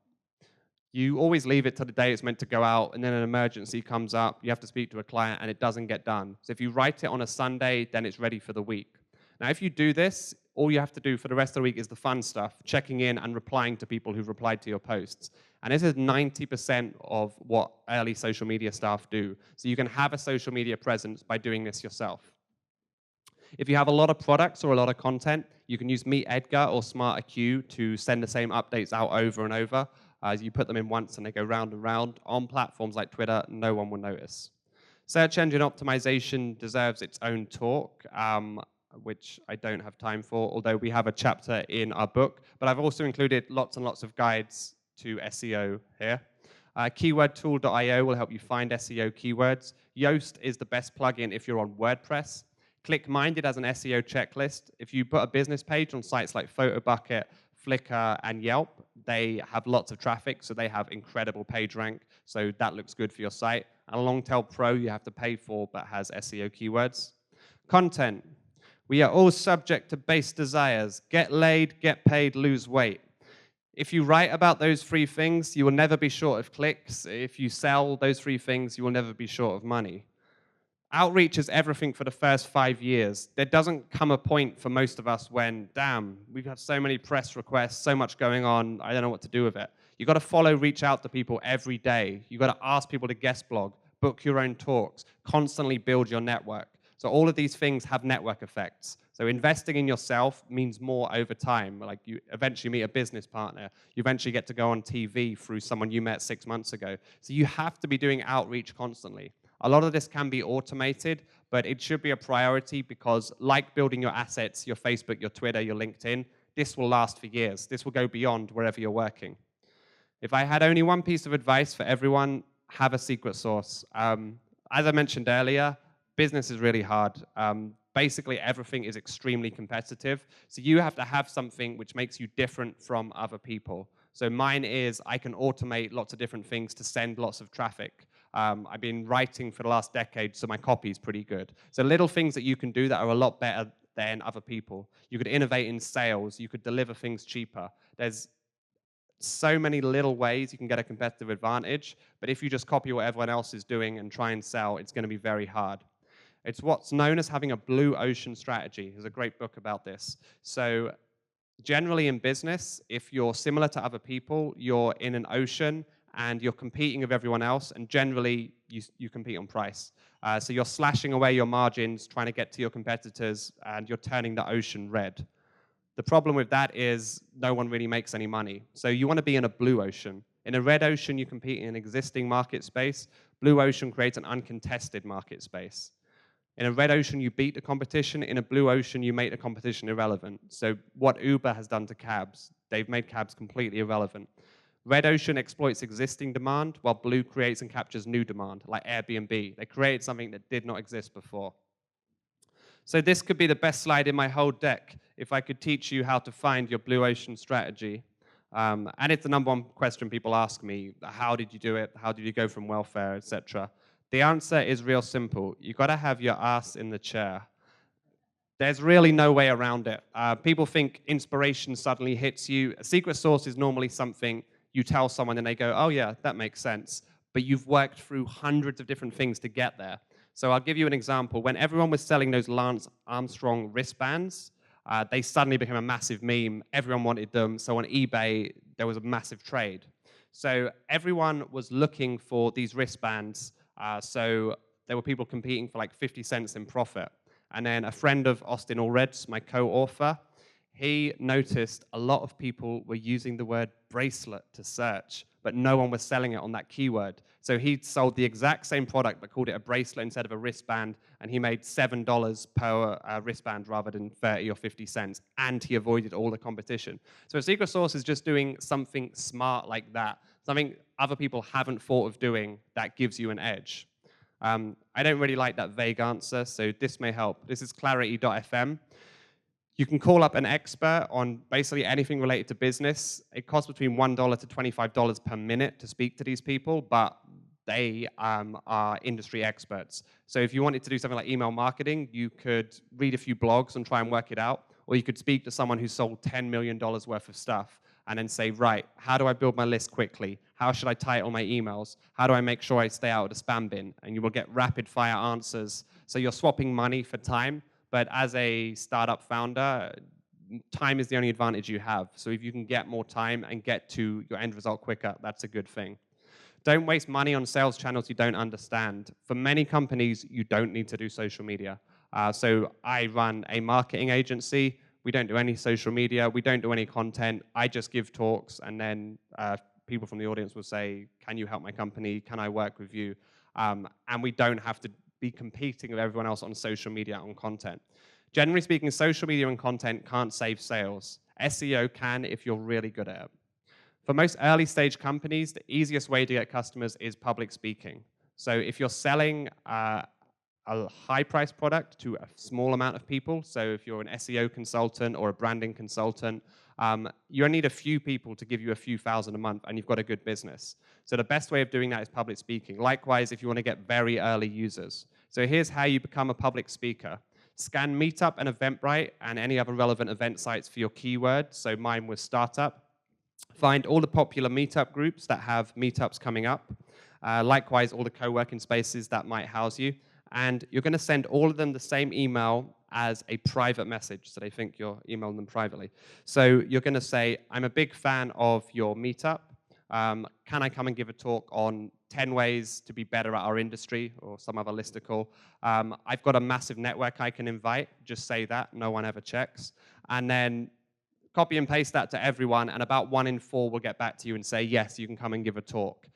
You always leave it to the day it's meant to go out, and then an emergency comes up, you have to speak to a client, and it doesn't get done. So if you write it on a Sunday, then it's ready for the week. Now, if you do this, all you have to do for the rest of the week is the fun stuff, checking in and replying to people who've replied to your posts. And this is 90% of what early social media staff do. So you can have a social media presence by doing this yourself. If you have a lot of products or a lot of content, you can use Meet Edgar or SmarterQ to send the same updates out over and over. You put them in once and they go round and round. On platforms like Twitter, no one will notice. Search engine optimization deserves its own talk, which I don't have time for, although we have a chapter in our book. But I've also included lots and lots of guides to SEO here. Keywordtool.io will help you find SEO keywords. Yoast is the best plugin if you're on WordPress. ClickMinded as an SEO checklist. If you put a business page on sites like PhotoBucket, Flickr, and Yelp, they have lots of traffic, so they have incredible page rank, so that looks good for your site. And Longtail Pro you have to pay for, but has SEO keywords. Content. We are all subject to base desires. Get laid, get paid, lose weight. If you write about those three things, you will never be short of clicks. If you sell those three things, you will never be short of money. Outreach is everything for the first 5 years. There doesn't come a point for most of us when, damn, we've had so many press requests, so much going on, I don't know what to do with it. You've got to follow, reach out to people every day. You've got to ask people to guest blog, book your own talks, constantly build your network. So all of these things have network effects. So investing in yourself means more over time. Like you eventually meet a business partner. You eventually get to go on TV through someone you met 6 months ago. So you have to be doing outreach constantly. A lot of this can be automated, but it should be a priority because like building your assets, your Facebook, your Twitter, your LinkedIn, this will last for years. This will go beyond wherever you're working. If I had only one piece of advice for everyone, have a secret sauce. As I mentioned earlier, business is really hard. Basically, everything is extremely competitive. So you have to have something which makes you different from other people. So mine is I can automate lots of different things to send lots of traffic. I've been writing for the last decade, so my copy is pretty good. So little things that you can do that are a lot better than other people. You could innovate in sales. You could deliver things cheaper. There's so many little ways you can get a competitive advantage, but if you just copy what everyone else is doing and try and sell, it's going to be very hard. It's what's known as having a blue ocean strategy. There's a great book about this. So generally in business, if you're similar to other people, you're in an ocean and you're competing with everyone else, and generally you compete on price. So you're slashing away your margins, trying to get to your competitors, and you're turning the ocean red. The problem with that is no one really makes any money. So you want to be in a blue ocean. In a red ocean, you compete in an existing market space. Blue ocean creates an uncontested market space. In a red ocean, you beat the competition. In a blue ocean, you make the competition irrelevant. So what Uber has done to cabs, they've made cabs completely irrelevant. Red ocean exploits existing demand, while blue creates and captures new demand, like Airbnb. They created something that did not exist before. So this could be the best slide in my whole deck if I could teach you how to find your blue ocean strategy. And it's the number one question people ask me, how did you do it? How did you go from welfare, etc.? The answer is real simple. You've got to have your ass in the chair. There's really no way around it. People think inspiration suddenly hits you. A secret sauce is normally something you tell someone and they go, oh yeah, that makes sense. But you've worked through hundreds of different things to get there. So I'll give you an example. When everyone was selling those Lance Armstrong wristbands, they suddenly became a massive meme. Everyone wanted them. So on eBay, there was a massive trade. So everyone was looking for these wristbands. So there were people competing for like 50 cents in profit. And then a friend of Austin Allred's, my co-author, he noticed a lot of people were using the word bracelet to search, but no one was selling it on that keyword. So he sold the exact same product, but called it a bracelet instead of a wristband, and he made $7 per wristband rather than 30 or 50 cents, and he avoided all the competition. So a secret sauce is just doing something smart like that, something other people haven't thought of doing that gives you an edge. I don't really like that vague answer, so this may help. This is clarity.fm. You can call up an expert on basically anything related to business. It costs between $1 to $25 per minute to speak to these people, but they are industry experts. So if you wanted to do something like email marketing, you could read a few blogs and try and work it out, or you could speak to someone who sold $10 million worth of stuff. and then say, right, how do I build my list quickly? How should I title my emails? How do I make sure I stay out of the spam bin? And you will get rapid fire answers. So you're swapping money for time, but as a startup founder, time is the only advantage you have. So if you can get more time and get to your end result quicker, that's a good thing. Don't waste money on sales channels you don't understand. For many companies, you don't need to do social media. So I run a marketing agency. We don't do any social media. We don't do any content. I just give talks, and then people from the audience will say, can you help my company? Can I work with you? And we don't have to be competing with everyone else on social media on content. Generally speaking, social media and content can't save sales. SEO can if you're really good at it. For most early stage companies, the easiest way to get customers is public speaking. So if you're selling a high price product to a small amount of people, so if you're an SEO consultant or a branding consultant, you only need a few people to give you a few thousand a month and you've got a good business. So the best way of doing that is public speaking. Likewise, if you want to get very early users. So here's how you become a public speaker. Scan Meetup and Eventbrite and any other relevant event sites for your keyword. So mine was startup. Find all the popular meetup groups that have meetups coming up. Likewise, all the co-working spaces that might house you. And you're going to send all of them the same email as a private message, so they think you're emailing them privately. So you're going to say, I'm a big fan of your meetup. Can I come and give a talk on 10 ways to be better at our industry, or some other listicle? I've got a massive network I can invite. Just say that. No one ever checks. And then copy and paste that to everyone, and about 1 in 4 will get back to you and say, yes, you can come and give a talk.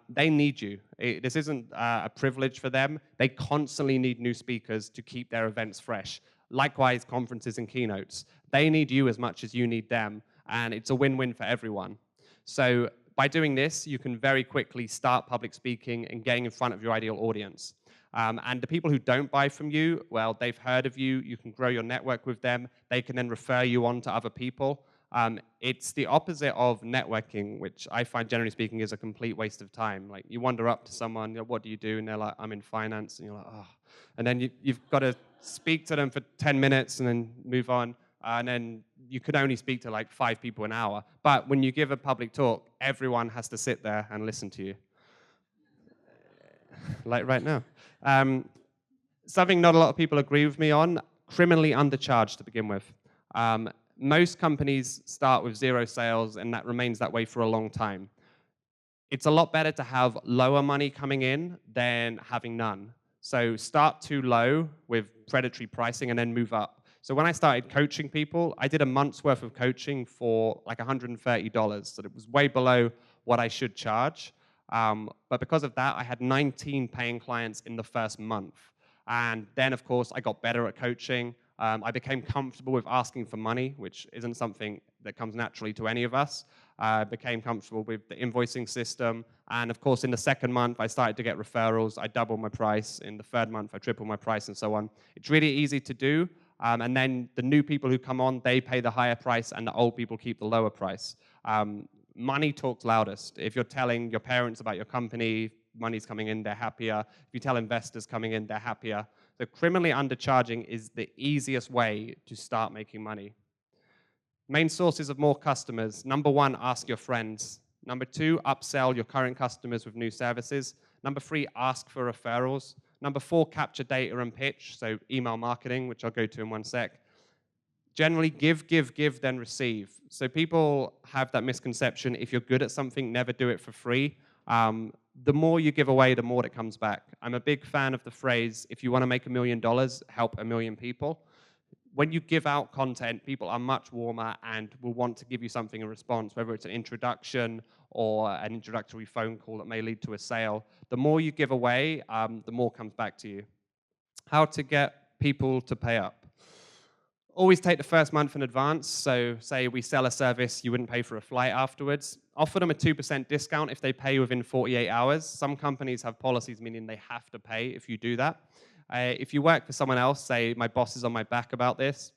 They need you. This isn't a privilege for them. They constantly need new speakers to keep their events fresh. Likewise, conferences and keynotes. They need you as much as you need them, and it's a win-win for everyone. So by doing this, you can very quickly start public speaking and getting in front of your ideal audience. And the people who don't buy from you, well, they've heard of you. You can grow your network with them. They can then refer you on to other people. It's the opposite of networking, which I find, generally speaking, is a complete waste of time. Like, you wander up to someone, what do you do? And they're like, I'm in finance. And you're like, oh. And then you've got to speak to them for 10 minutes and then move on. And then you could only speak to like 5 people an hour. But when you give a public talk, everyone has to sit there and listen to you. Like right now. Something not a lot of people agree with me on, criminally undercharged to begin with. Most companies start with 0 sales, and that remains that way for a long time. It's a lot better to have lower money coming in than having none. So start too low with predatory pricing and then move up. So when I started coaching people, I did a month's worth of coaching for like $130. So it was way below what I should charge. But because of that, I had 19 paying clients in the first month. And then, of course, I got better at coaching. I became comfortable with asking for money, which isn't something that comes naturally to any of us. I became comfortable with the invoicing system. And of course, in the second month, I started to get referrals. I doubled my price. In the third month, I tripled my price and so on. It's really easy to do. And then the new people who come on, they pay the higher price, and the old people keep the lower price. Money talks loudest. If you're telling your parents about your company, money's coming in, they're happier. If you tell investors coming in, they're happier. So criminally undercharging is the easiest way to start making money. Main sources of more customers. Number 1, ask your friends. Number 2, upsell your current customers with new services. Number 3, ask for referrals. Number 4, capture data and pitch, so email marketing, which I'll go to in one sec. Generally, give, then receive. So people have that misconception, if you're good at something, never do it for free. The more you give away, the more it comes back. I'm a big fan of the phrase, if you want to make $1 million, help 1 million people. When you give out content, people are much warmer and will want to give you something in response, whether it's an introduction or an introductory phone call that may lead to a sale. The more you give away, the more comes back to you. How to get people to pay up. Always take the first month in advance. So say we sell a service, you wouldn't pay for a flight afterwards. Offer them a 2% discount if they pay within 48 hours. Some companies have policies meaning they have to pay if you do that. If you work for someone else, say my boss is on my back about this.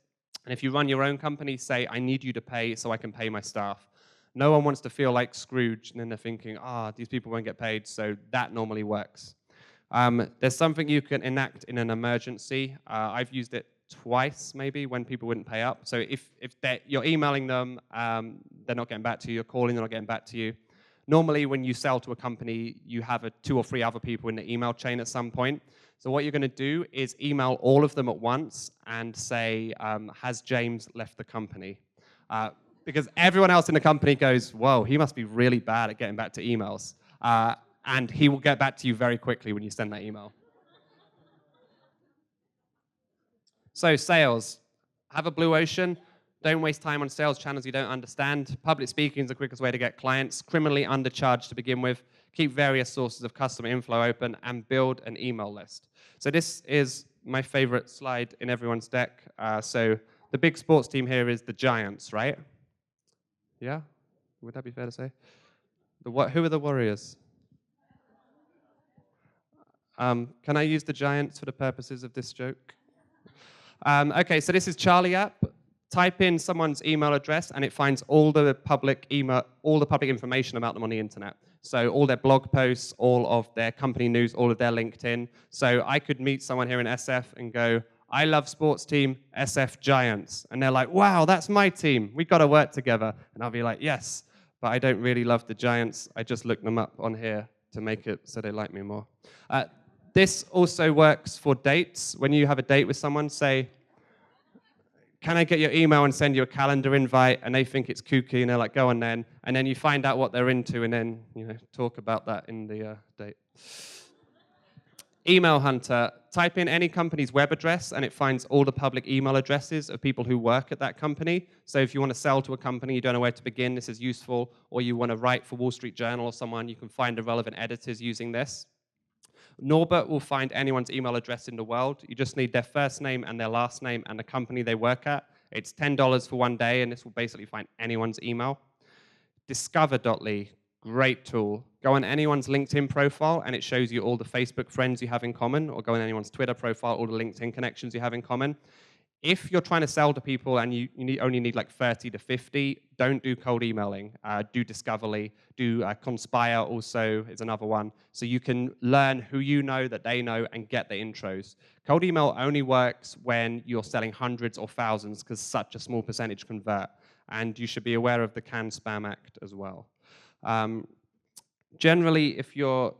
And if you run your own company, say I need you to pay so I can pay my staff. No one wants to feel like Scrooge and then they're thinking, these people won't get paid, so that normally works. There's something you can enact in an emergency. I've used it twice maybe when people wouldn't pay up. So if you're emailing them, they're not getting back to you. You're calling, they're not getting back to you. Normally, when you sell to a company, you have 2 or 3 other people in the email chain at some point. So what you're going to do is email all of them at once and say, has James left the company? Because everyone else in the company goes, whoa, he must be really bad at getting back to emails. And he will get back to you very quickly when you send that email. So sales, have a blue ocean. Don't waste time on sales channels you don't understand. Public speaking is the quickest way to get clients. Criminally undercharged to begin with. Keep various sources of customer inflow open and build an email list. So this is my favorite slide in everyone's deck. So the big sports team here is the Giants, right? Yeah? Would that be fair to say? Who are the Warriors? Can I use the Giants for the purposes of this joke? Okay, so this is Charlie app. Type in someone's email address and it finds all the public information about them on the internet. So all their blog posts, all of their company news, all of their LinkedIn. So I could meet someone here in SF and go, I love sports team SF Giants. And they're like, wow, that's my team. We've got to work together. And I'll be like, yes, but I don't really love the Giants. I just looked them up on here to make it so they like me more. This also works for dates. When you have a date with someone, say, can I get your email and send you a calendar invite? And they think it's kooky, and they're like, go on then. And then you find out what they're into, and then talk about that in the date. Email Hunter. Type in any company's web address, and it finds all the public email addresses of people who work at that company. So if you want to sell to a company, you don't know where to begin, this is useful. Or you want to write for Wall Street Journal or someone, you can find the relevant editors using this. Norbert will find anyone's email address in the world. You just need their first name and their last name and the company they work at. It's $10 for 1 day, and this will basically find anyone's email. Discover.ly, great tool. Go on anyone's LinkedIn profile, and it shows you all the Facebook friends you have in common, or go on anyone's Twitter profile, all the LinkedIn connections you have in common. If you're trying to sell to people and you only need like 30 to 50, don't do cold emailing. Do Discoverly. Do Conspire also is another one. So you can learn who you know that they know and get the intros. Cold email only works when you're selling hundreds or thousands because such a small percentage convert. And you should be aware of the Can Spam Act as well. Generally, if you're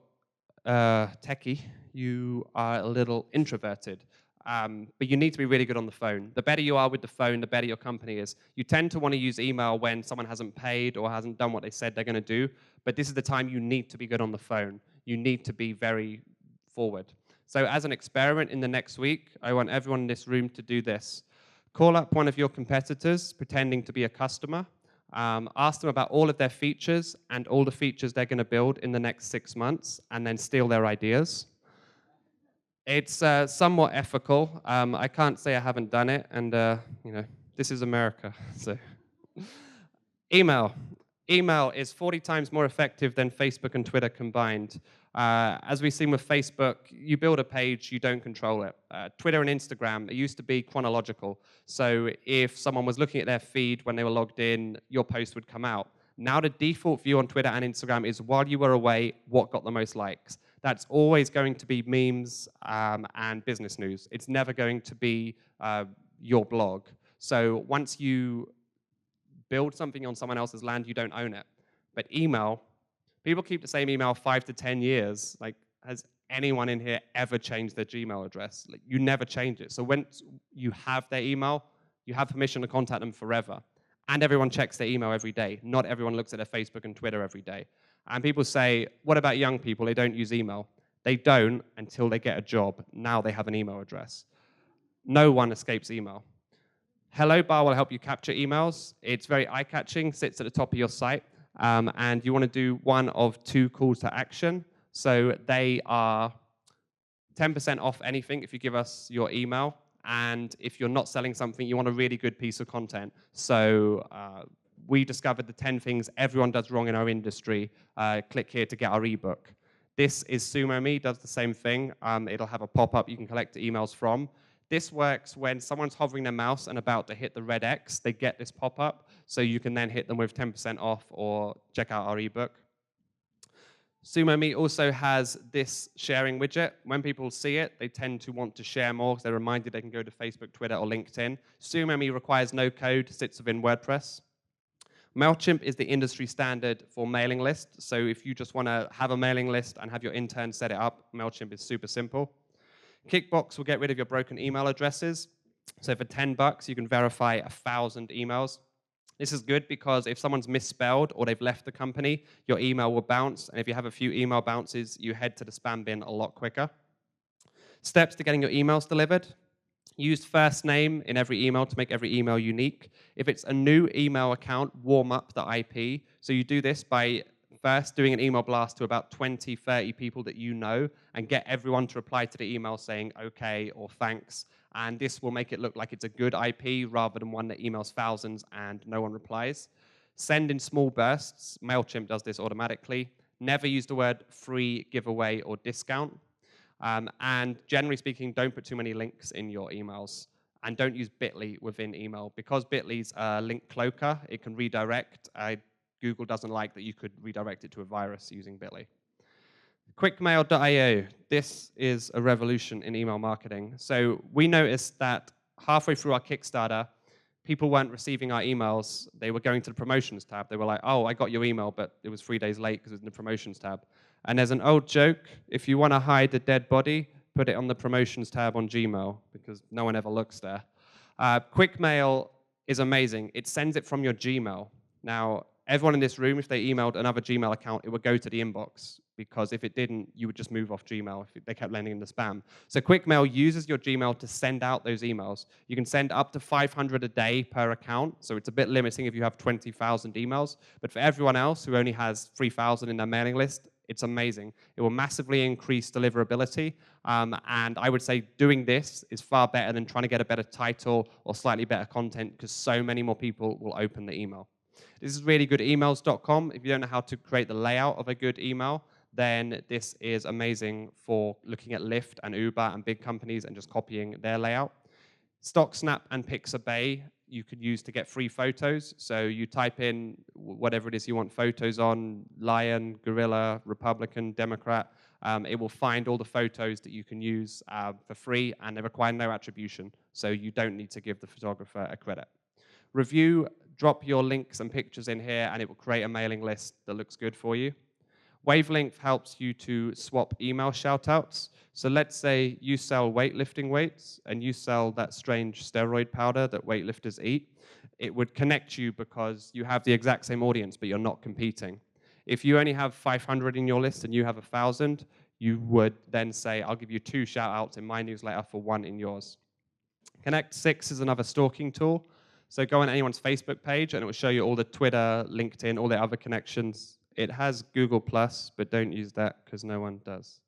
techie, you are a little introverted. But you need to be really good on the phone. The better you are with the phone, the better your company is. You tend to want to use email when someone hasn't paid or hasn't done what they said they're going to do, but this is the time you need to be good on the phone. You need to be very forward. So as an experiment in the next week, I want everyone in this room to do this. Call up one of your competitors, pretending to be a customer. Ask them about all of their features and all the features they're going to build in the next 6 months, and then steal their ideas. It's somewhat ethical. I can't say I haven't done it, and this is America. So, email. Email is 40 times more effective than Facebook and Twitter combined. As we've seen with Facebook, you build a page, you don't control it. Twitter and Instagram, it used to be chronological. So if someone was looking at their feed when they were logged in, your post would come out. Now the default view on Twitter and Instagram is while you were away, what got the most likes. That's always going to be memes and business news. It's never going to be your blog. So once you build something on someone else's land, you don't own it. But email, people keep the same email 5 to 10 years. Like, has anyone in here ever changed their Gmail address? Like, you never change it. So when you have their email, you have permission to contact them forever. And everyone checks their email every day. Not everyone looks at their Facebook and Twitter every day. And people say, what about young people? They don't use email. They don't until they get a job. Now they have an email address. No one escapes email. Hello Bar will help you capture emails. It's very eye-catching, sits at the top of your site. And you want to do one of 2 calls to action. So they are 10% off anything if you give us your email. And if you're not selling something, you want a really good piece of content. So we discovered the 10 things everyone does wrong in our industry. Click here to get our ebook. This is SumoMe, does the same thing. It'll have a pop-up you can collect emails from. This works when someone's hovering their mouse and about to hit the red X, they get this pop-up, so you can then hit them with 10% off or check out our ebook. SumoMe also has this sharing widget. When people see it, they tend to want to share more because they're reminded they can go to Facebook, Twitter, or LinkedIn. SumoMe requires no code, sits within WordPress. MailChimp is the industry standard for mailing lists. So if you just want to have a mailing list and have your intern set it up, MailChimp is super simple. Kickbox will get rid of your broken email addresses. So for $10, you can verify 1,000 emails. This is good because if someone's misspelled or they've left the company, your email will bounce. And if you have a few email bounces, you head to the spam bin a lot quicker. Steps to getting your emails delivered. Use first name in every email to make every email unique. If it's a new email account, warm up the IP. So you do this by first doing an email blast to about 20, 30 people that you know and get everyone to reply to the email saying okay or thanks. And this will make it look like it's a good IP rather than one that emails thousands and no one replies. Send in small bursts. MailChimp does this automatically. Never use the word free, giveaway, or discount. And generally speaking, don't put too many links in your emails. And don't use Bitly within email. Because Bitly's a link cloaker, it can redirect. Google doesn't like that you could redirect it to a virus using Bitly. Quickmail.io. This is a revolution in email marketing. So we noticed that halfway through our Kickstarter, people weren't receiving our emails. They were going to the promotions tab. They were like, oh, I got your email, but it was 3 days late because it was in the promotions tab. And there's an old joke, if you want to hide a dead body, put it on the promotions tab on Gmail, because no one ever looks there. Quickmail is amazing. It sends it from your Gmail. Now, everyone in this room, if they emailed another Gmail account, it would go to the inbox, because if it didn't, you would just move off Gmail if they kept landing in the spam. So Quickmail uses your Gmail to send out those emails. You can send up to 500 a day per account, so it's a bit limiting if you have 20,000 emails. But for everyone else who only has 3,000 in their mailing list, it's amazing. It will massively increase deliverability, and I would say doing this is far better than trying to get a better title or slightly better content, because so many more people will open the email. This is really good. Emails.com. If you don't know how to create the layout of a good email, then this is amazing for looking at Lyft and Uber and big companies and just copying their layout. StockSnap and Pixabay you could use to get free photos. So you type in whatever it is you want photos on, lion, gorilla, Republican, Democrat. It will find all the photos that you can use for free, and they require no attribution. So you don't need to give the photographer a credit. Review, drop your links and pictures in here, and it will create a mailing list that looks good for you. Wavelength helps you to swap email shoutouts. So let's say you sell weightlifting weights and you sell that strange steroid powder that weightlifters eat. It would connect you because you have the exact same audience, but you're not competing. If you only have 500 in your list and you have 1,000, you would then say, I'll give you 2 shoutouts in my newsletter for 1 in yours. Connect 6 is another stalking tool. So go on anyone's Facebook page and it will show you all the Twitter, LinkedIn, all the other connections. It has Google+, but don't use that because no one does.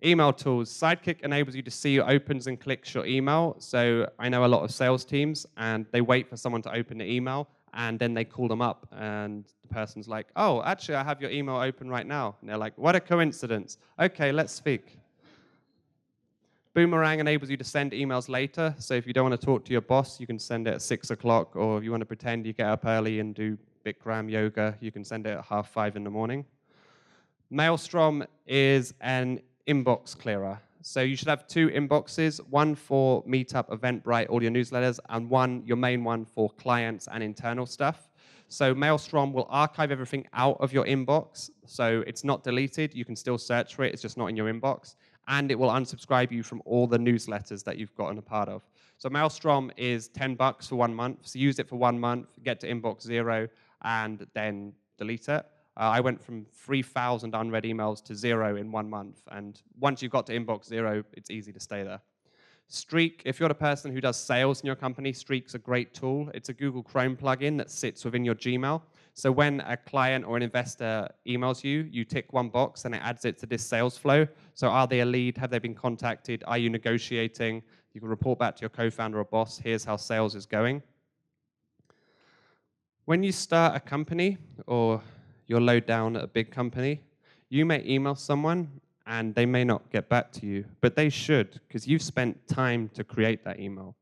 Email tools. Sidekick enables you to see who opens and clicks your email. So I know a lot of sales teams, and they wait for someone to open the email, and then they call them up, and the person's like, oh, actually, I have your email open right now. And they're like, what a coincidence. Okay, let's speak. Boomerang enables you to send emails later. So if you don't want to talk to your boss, you can send it at 6 o'clock, or if you want to pretend you get up early and do Bikram yoga, you can send it at 5:30 in the morning. Maelstrom is an inbox clearer. So you should have 2 inboxes, one for Meetup, Eventbrite, all your newsletters, and your main one for clients and internal stuff. So Maelstrom will archive everything out of your inbox. So it's not deleted. You can still search for it. It's just not in your inbox. And it will unsubscribe you from all the newsletters that you've gotten a part of. So Maelstrom is $10 for 1 month. So use it for 1 month, get to inbox 0, and then delete it. I went from 3,000 unread emails to 0 in 1 month. And once you've got to inbox 0, it's easy to stay there. Streak, if you're the person who does sales in your company, Streak's a great tool. It's a Google Chrome plugin that sits within your Gmail. So when a client or an investor emails you, you tick one box and it adds it to this sales flow. So are they a lead? Have they been contacted? Are you negotiating? You can report back to your co-founder or boss. Here's how sales is going. When you start a company or you're low down at a big company, you may email someone and they may not get back to you, but they should, because you've spent time to create that email.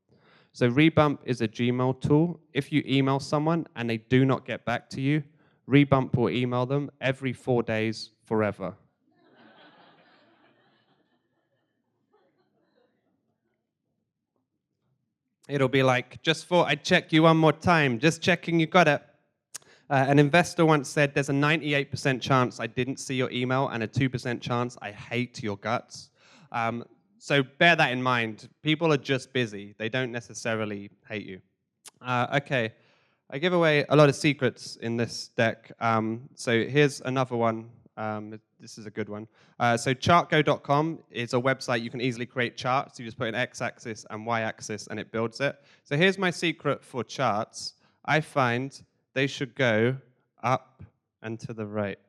So Rebump is a Gmail tool. If you email someone and they do not get back to you, Rebump will email them every 4 days forever. It'll be like, just thought I'd check you one more time, just checking you got it. An investor once said, there's a 98% chance I didn't see your email and a 2% chance I hate your guts. So bear that in mind. People are just busy. They don't necessarily hate you. Okay, I give away a lot of secrets in this deck. So here's another one. This is a good one. So chartgo.com is a website you can easily create charts. You just put an x-axis and y-axis and it builds it. So here's my secret for charts. I find they should go up and to the right.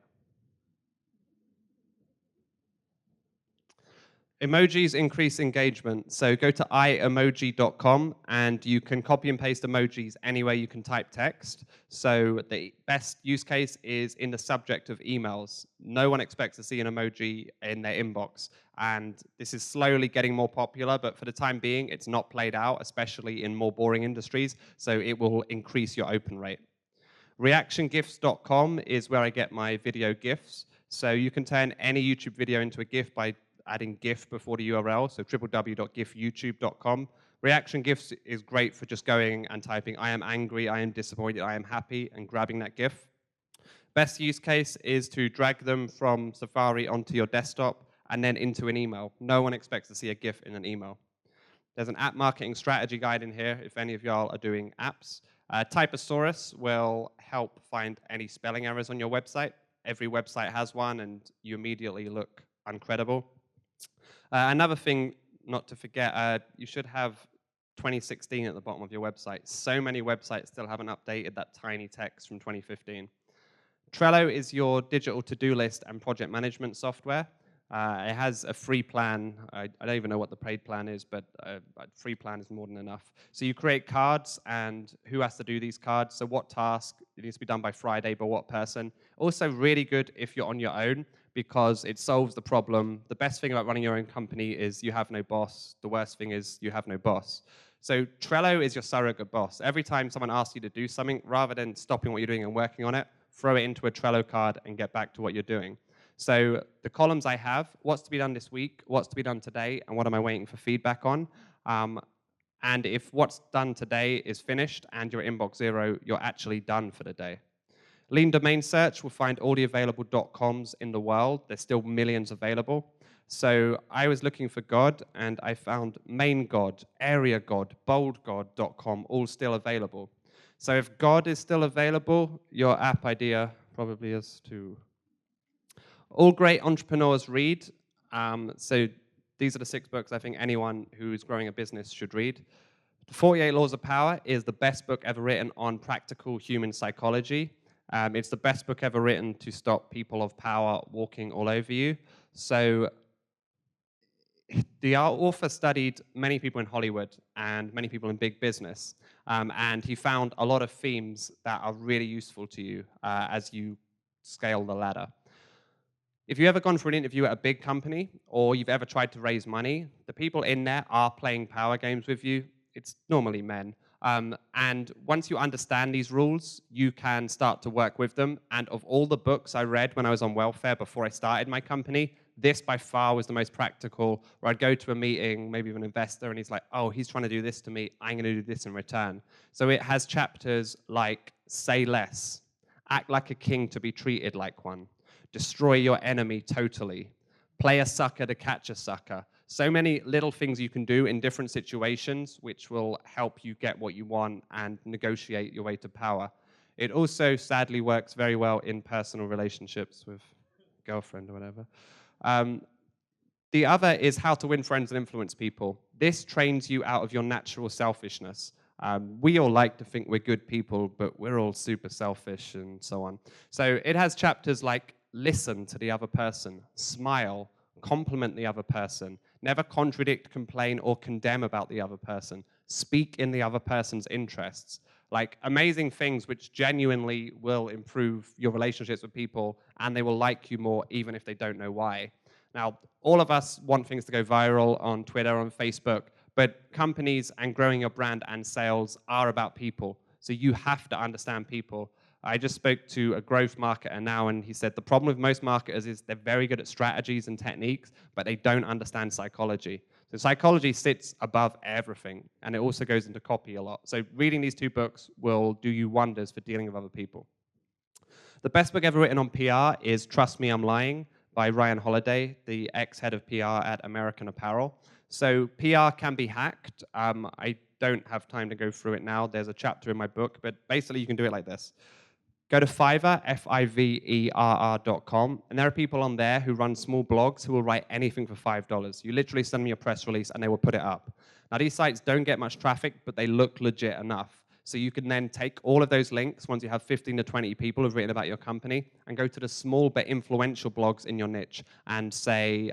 Emojis increase engagement. So go to iemoji.com and you can copy and paste emojis anywhere you can type text. So the best use case is in the subject of emails. No one expects to see an emoji in their inbox. And this is slowly getting more popular, but for the time being, it's not played out, especially in more boring industries. So it will increase your open rate. Reactiongifs.com is where I get my video GIFs. So you can turn any YouTube video into a GIF by adding GIF before the URL, so www.gifyoutube.com. Reaction GIFs is great for just going and typing, I am angry, I am disappointed, I am happy, and grabbing that GIF. Best use case is to drag them from Safari onto your desktop and then into an email. No one expects to see a GIF in an email. There's an app marketing strategy guide in here if any of y'all are doing apps. Typosaurus will help find any spelling errors on your website. Every website has one, and you immediately look uncredible. Another thing not to forget, you should have 2016 at the bottom of your website. So many websites still haven't updated that tiny text from 2015. Trello is your digital to-do list and project management software. It has a free plan. I don't even know what the paid plan is, but a free plan is more than enough. So you create cards, and who has to do these cards? So what task? It needs to be done by Friday, by what person? Also really good if you're on your own, because it solves the problem. The best thing about running your own company is you have no boss. The worst thing is you have no boss. So Trello is your surrogate boss. Every time someone asks you to do something, rather than stopping what you're doing and working on it, throw it into a Trello card and get back to what you're doing. So the columns I have, what's to be done this week, what's to be done today, and what am I waiting for feedback on? And if what's done today is finished and you're at inbox 0, you're actually done for the day. Lean domain search will find all the available .coms in the world. There's still millions available. So I was looking for God, and I found main God, area God, bold God.com, all still available. So if God is still available, your app idea probably is too. All great entrepreneurs read. So these are the 6 books I think anyone who's growing a business should read. The 48 Laws of Power is the best book ever written on practical human psychology. It's the best book ever written to stop people of power walking all over you. So the author studied many people in Hollywood and many people in big business, and he found a lot of themes that are really useful to you as you scale the ladder. If you've ever gone for an interview at a big company, or you've ever tried to raise money, the people in there are playing power games with you. It's normally men. And once you understand these rules, you can start to work with them. And of all the books I read when I was on welfare before I started my company, this by far was the most practical, where I'd go to a meeting, maybe with an investor, and he's like, oh, he's trying to do this to me, I'm going to do this in return. So it has chapters like say less, act like a king to be treated like one, destroy your enemy totally, play a sucker to catch a sucker. So many little things you can do in different situations which will help you get what you want and negotiate your way to power. It also sadly works very well in personal relationships with girlfriend or whatever. The other is How to Win Friends and Influence People. This trains you out of your natural selfishness. We all like to think we're good people, but we're all super selfish and so on. So it has chapters like listen to the other person, smile, compliment the other person, never contradict, complain, or condemn about the other person, speak in the other person's interests. Like amazing things which genuinely will improve your relationships with people, and they will like you more even if they don't know why. Now, all of us want things to go viral on Twitter, on Facebook, but companies and growing your brand and sales are about people. So you have to understand people. I just spoke to a growth marketer now, and he said the problem with most marketers is they're very good at strategies and techniques, but they don't understand psychology. So psychology sits above everything, and it also goes into copy a lot. So reading these two books will do you wonders for dealing with other people. The best book ever written on PR is Trust Me, I'm Lying by Ryan Holiday, the ex-head of PR at American Apparel. So PR can be hacked. I don't have time to go through it now. There's a chapter in my book, but basically you can do it like this. Go to Fiverr, Fiverr.com, and there are people on there who run small blogs who will write anything for $5. You literally send them your press release and they will put it up. Now, these sites don't get much traffic, but they look legit enough. So you can then take all of those links, once you have 15 to 20 people who've written about your company, and go to the small but influential blogs in your niche and say,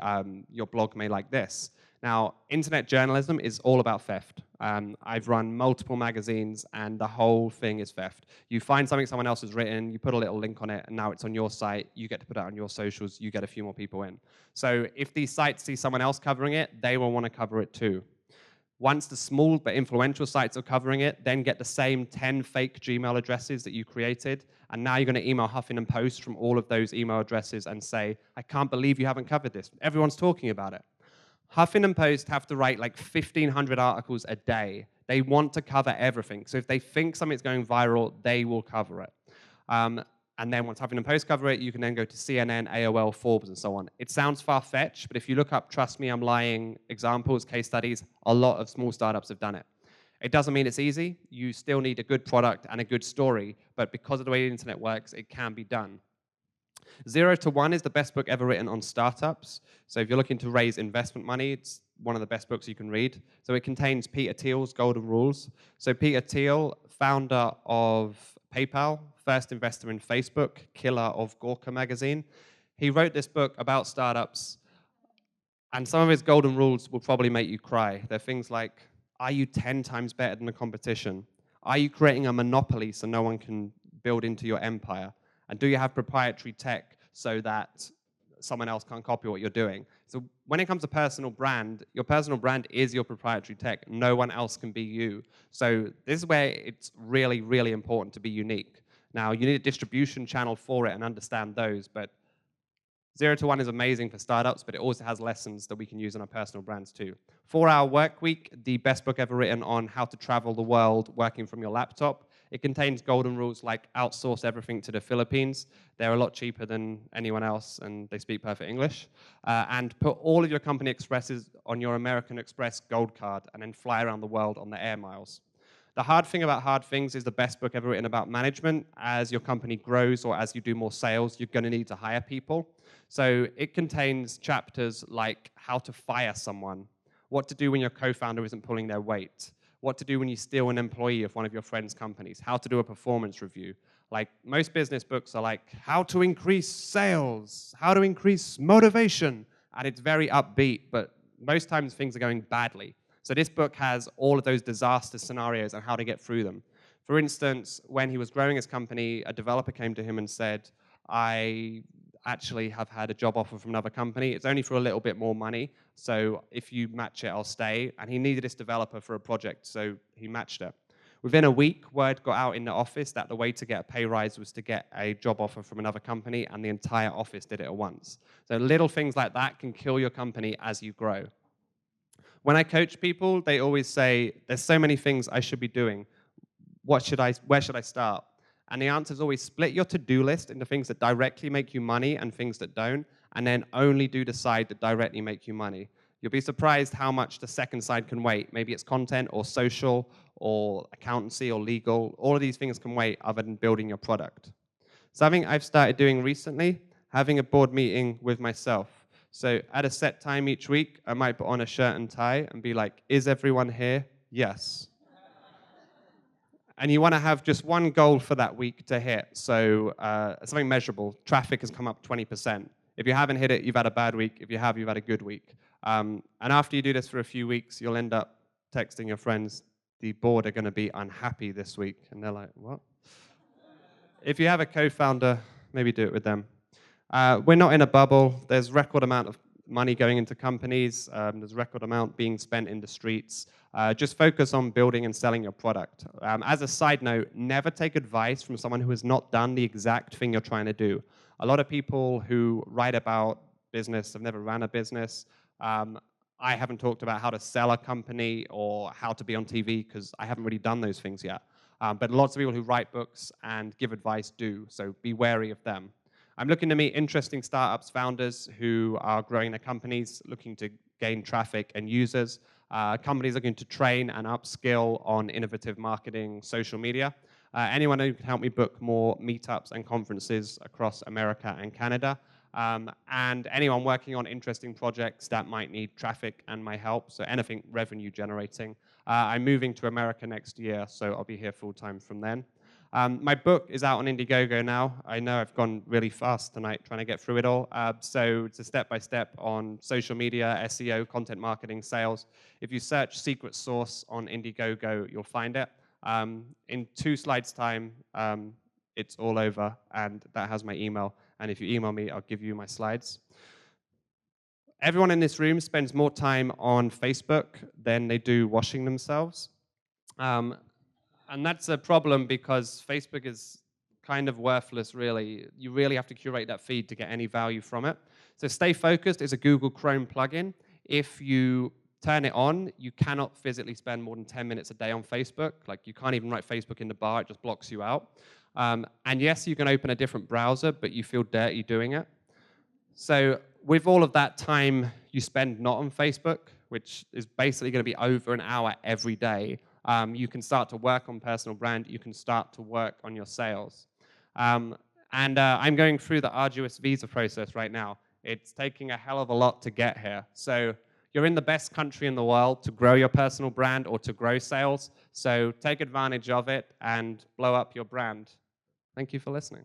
your blog may like this. Now, internet journalism is all about theft. I've run multiple magazines, and the whole thing is theft. You find something someone else has written, you put a little link on it, and now it's on your site. You get to put it on your socials. You get a few more people in. So if these sites see someone else covering it, they will want to cover it too. Once the small but influential sites are covering it, then get the same 10 fake Gmail addresses that you created, and now you're going to email Huffington Post from all of those email addresses and say, I can't believe you haven't covered this. Everyone's talking about it. Huffington Post have to write like 1,500 articles a day. They want to cover everything. So if they think something's going viral, they will cover it. And then once Huffington Post cover it, you can then go to CNN, AOL, Forbes, and so on. It sounds far-fetched, but if you look up Trust Me, I'm Lying examples, case studies, a lot of small startups have done it. It doesn't mean it's easy. You still need a good product and a good story, but because of the way the internet works, it can be done. 0 to 1 is the best book ever written on startups. So if you're looking to raise investment money, it's one of the best books you can read. So it contains Peter Thiel's golden rules. So Peter Thiel, founder of PayPal, first investor in Facebook, killer of Gawker magazine. He wrote this book about startups, and some of his golden rules will probably make you cry. They're things like, are you 10 times better than the competition? Are you creating a monopoly so no one can build into your empire? And do you have proprietary tech so that someone else can't copy what you're doing? So when it comes to personal brand, your personal brand is your proprietary tech. No one else can be you. So this is where it's really, really important to be unique. Now, you need a distribution channel for it and understand those, but 0 to 1 is amazing for startups, but it also has lessons that we can use in our personal brands too. 4-Hour Workweek, the best book ever written on how to travel the world working from your laptop. It contains golden rules like outsource everything to the Philippines. They're a lot cheaper than anyone else, and they speak perfect English. And put all of your company expresses on your American Express gold card and then fly around the world on the air miles. The Hard Thing About Hard Things is the best book ever written about management. As your company grows or as you do more sales, you're going to need to hire people. So it contains chapters like how to fire someone, what to do when your co-founder isn't pulling their weight, what to do when you steal an employee of one of your friends' companies, how to do a performance review. Like most business books are like how to increase sales, how to increase motivation, and it's very upbeat, but most times things are going badly. So this book has all of those disaster scenarios and how to get through them. For instance, when he was growing his company, a developer came to him and said, I actually have had a job offer from another company. It's only for a little bit more money, so if you match it, I'll stay. And he needed this developer for a project, so he matched it. Within a week, word got out in the office that the way to get a pay rise was to get a job offer from another company, and the entire office did it at once. So little things like that can kill your company as you grow. When I coach people, they always say, there's so many things I should be doing. Where should I start? And the answer is always split your to-do list into things that directly make you money and things that don't, and then only do the side that directly make you money. You'll be surprised how much the second side can wait. Maybe it's content or social or accountancy or legal. All of these things can wait other than building your product. Something I've started doing recently, having a board meeting with myself. So at a set time each week, I might put on a shirt and tie and be like, is everyone here? Yes. And you want to have just one goal for that week to hit. So something measurable. Traffic has come up 20%. If you haven't hit it, you've had a bad week. If you have, you've had a good week. And after you do this for a few weeks, you'll end up texting your friends, the board are going to be unhappy this week. And they're like, what? If you have a co-founder, maybe do it with them. We're not in a bubble. There's record amount of money going into companies. There's a record amount being spent in the streets. Just focus on building and selling your product. As a side note, never take advice from someone who has not done the exact thing you're trying to do. A lot of people who write about business have never ran a business. I haven't talked about how to sell a company or how to be on TV because I haven't really done those things yet. But lots of people who write books and give advice do, so be wary of them. I'm looking to meet interesting startups founders who are growing their companies, looking to gain traffic and users. Companies looking to train and upskill on innovative marketing, social media. Anyone who can help me book more meetups and conferences across America and Canada. And anyone working on interesting projects that might need traffic and my help, so anything revenue generating. I'm moving to America next year, so I'll be here full time from then. My book is out on Indiegogo now. I know I've gone really fast tonight trying to get through it all. So it's a step-by-step on social media, SEO, content marketing, sales. If you search secret sauce on Indiegogo, you'll find it. In 2 slides time, it's all over, and that has my email. And if you email me, I'll give you my slides. Everyone in this room spends more time on Facebook than they do washing themselves. And that's a problem because Facebook is kind of worthless, really. You really have to curate that feed to get any value from it. So Stay Focused is a Google Chrome plugin. If you turn it on, you cannot physically spend more than 10 minutes a day on Facebook. Like, you can't even write Facebook in the bar, it just blocks you out. And yes, you can open a different browser, but you feel dirty doing it. So with all of that time you spend not on Facebook, which is basically going to be over an hour every day, you can start to work on personal brand. You can start to work on your sales. I'm going through the arduous visa process right now. It's taking a hell of a lot to get here. So you're in the best country in the world to grow your personal brand or to grow sales. So take advantage of it and blow up your brand. Thank you for listening.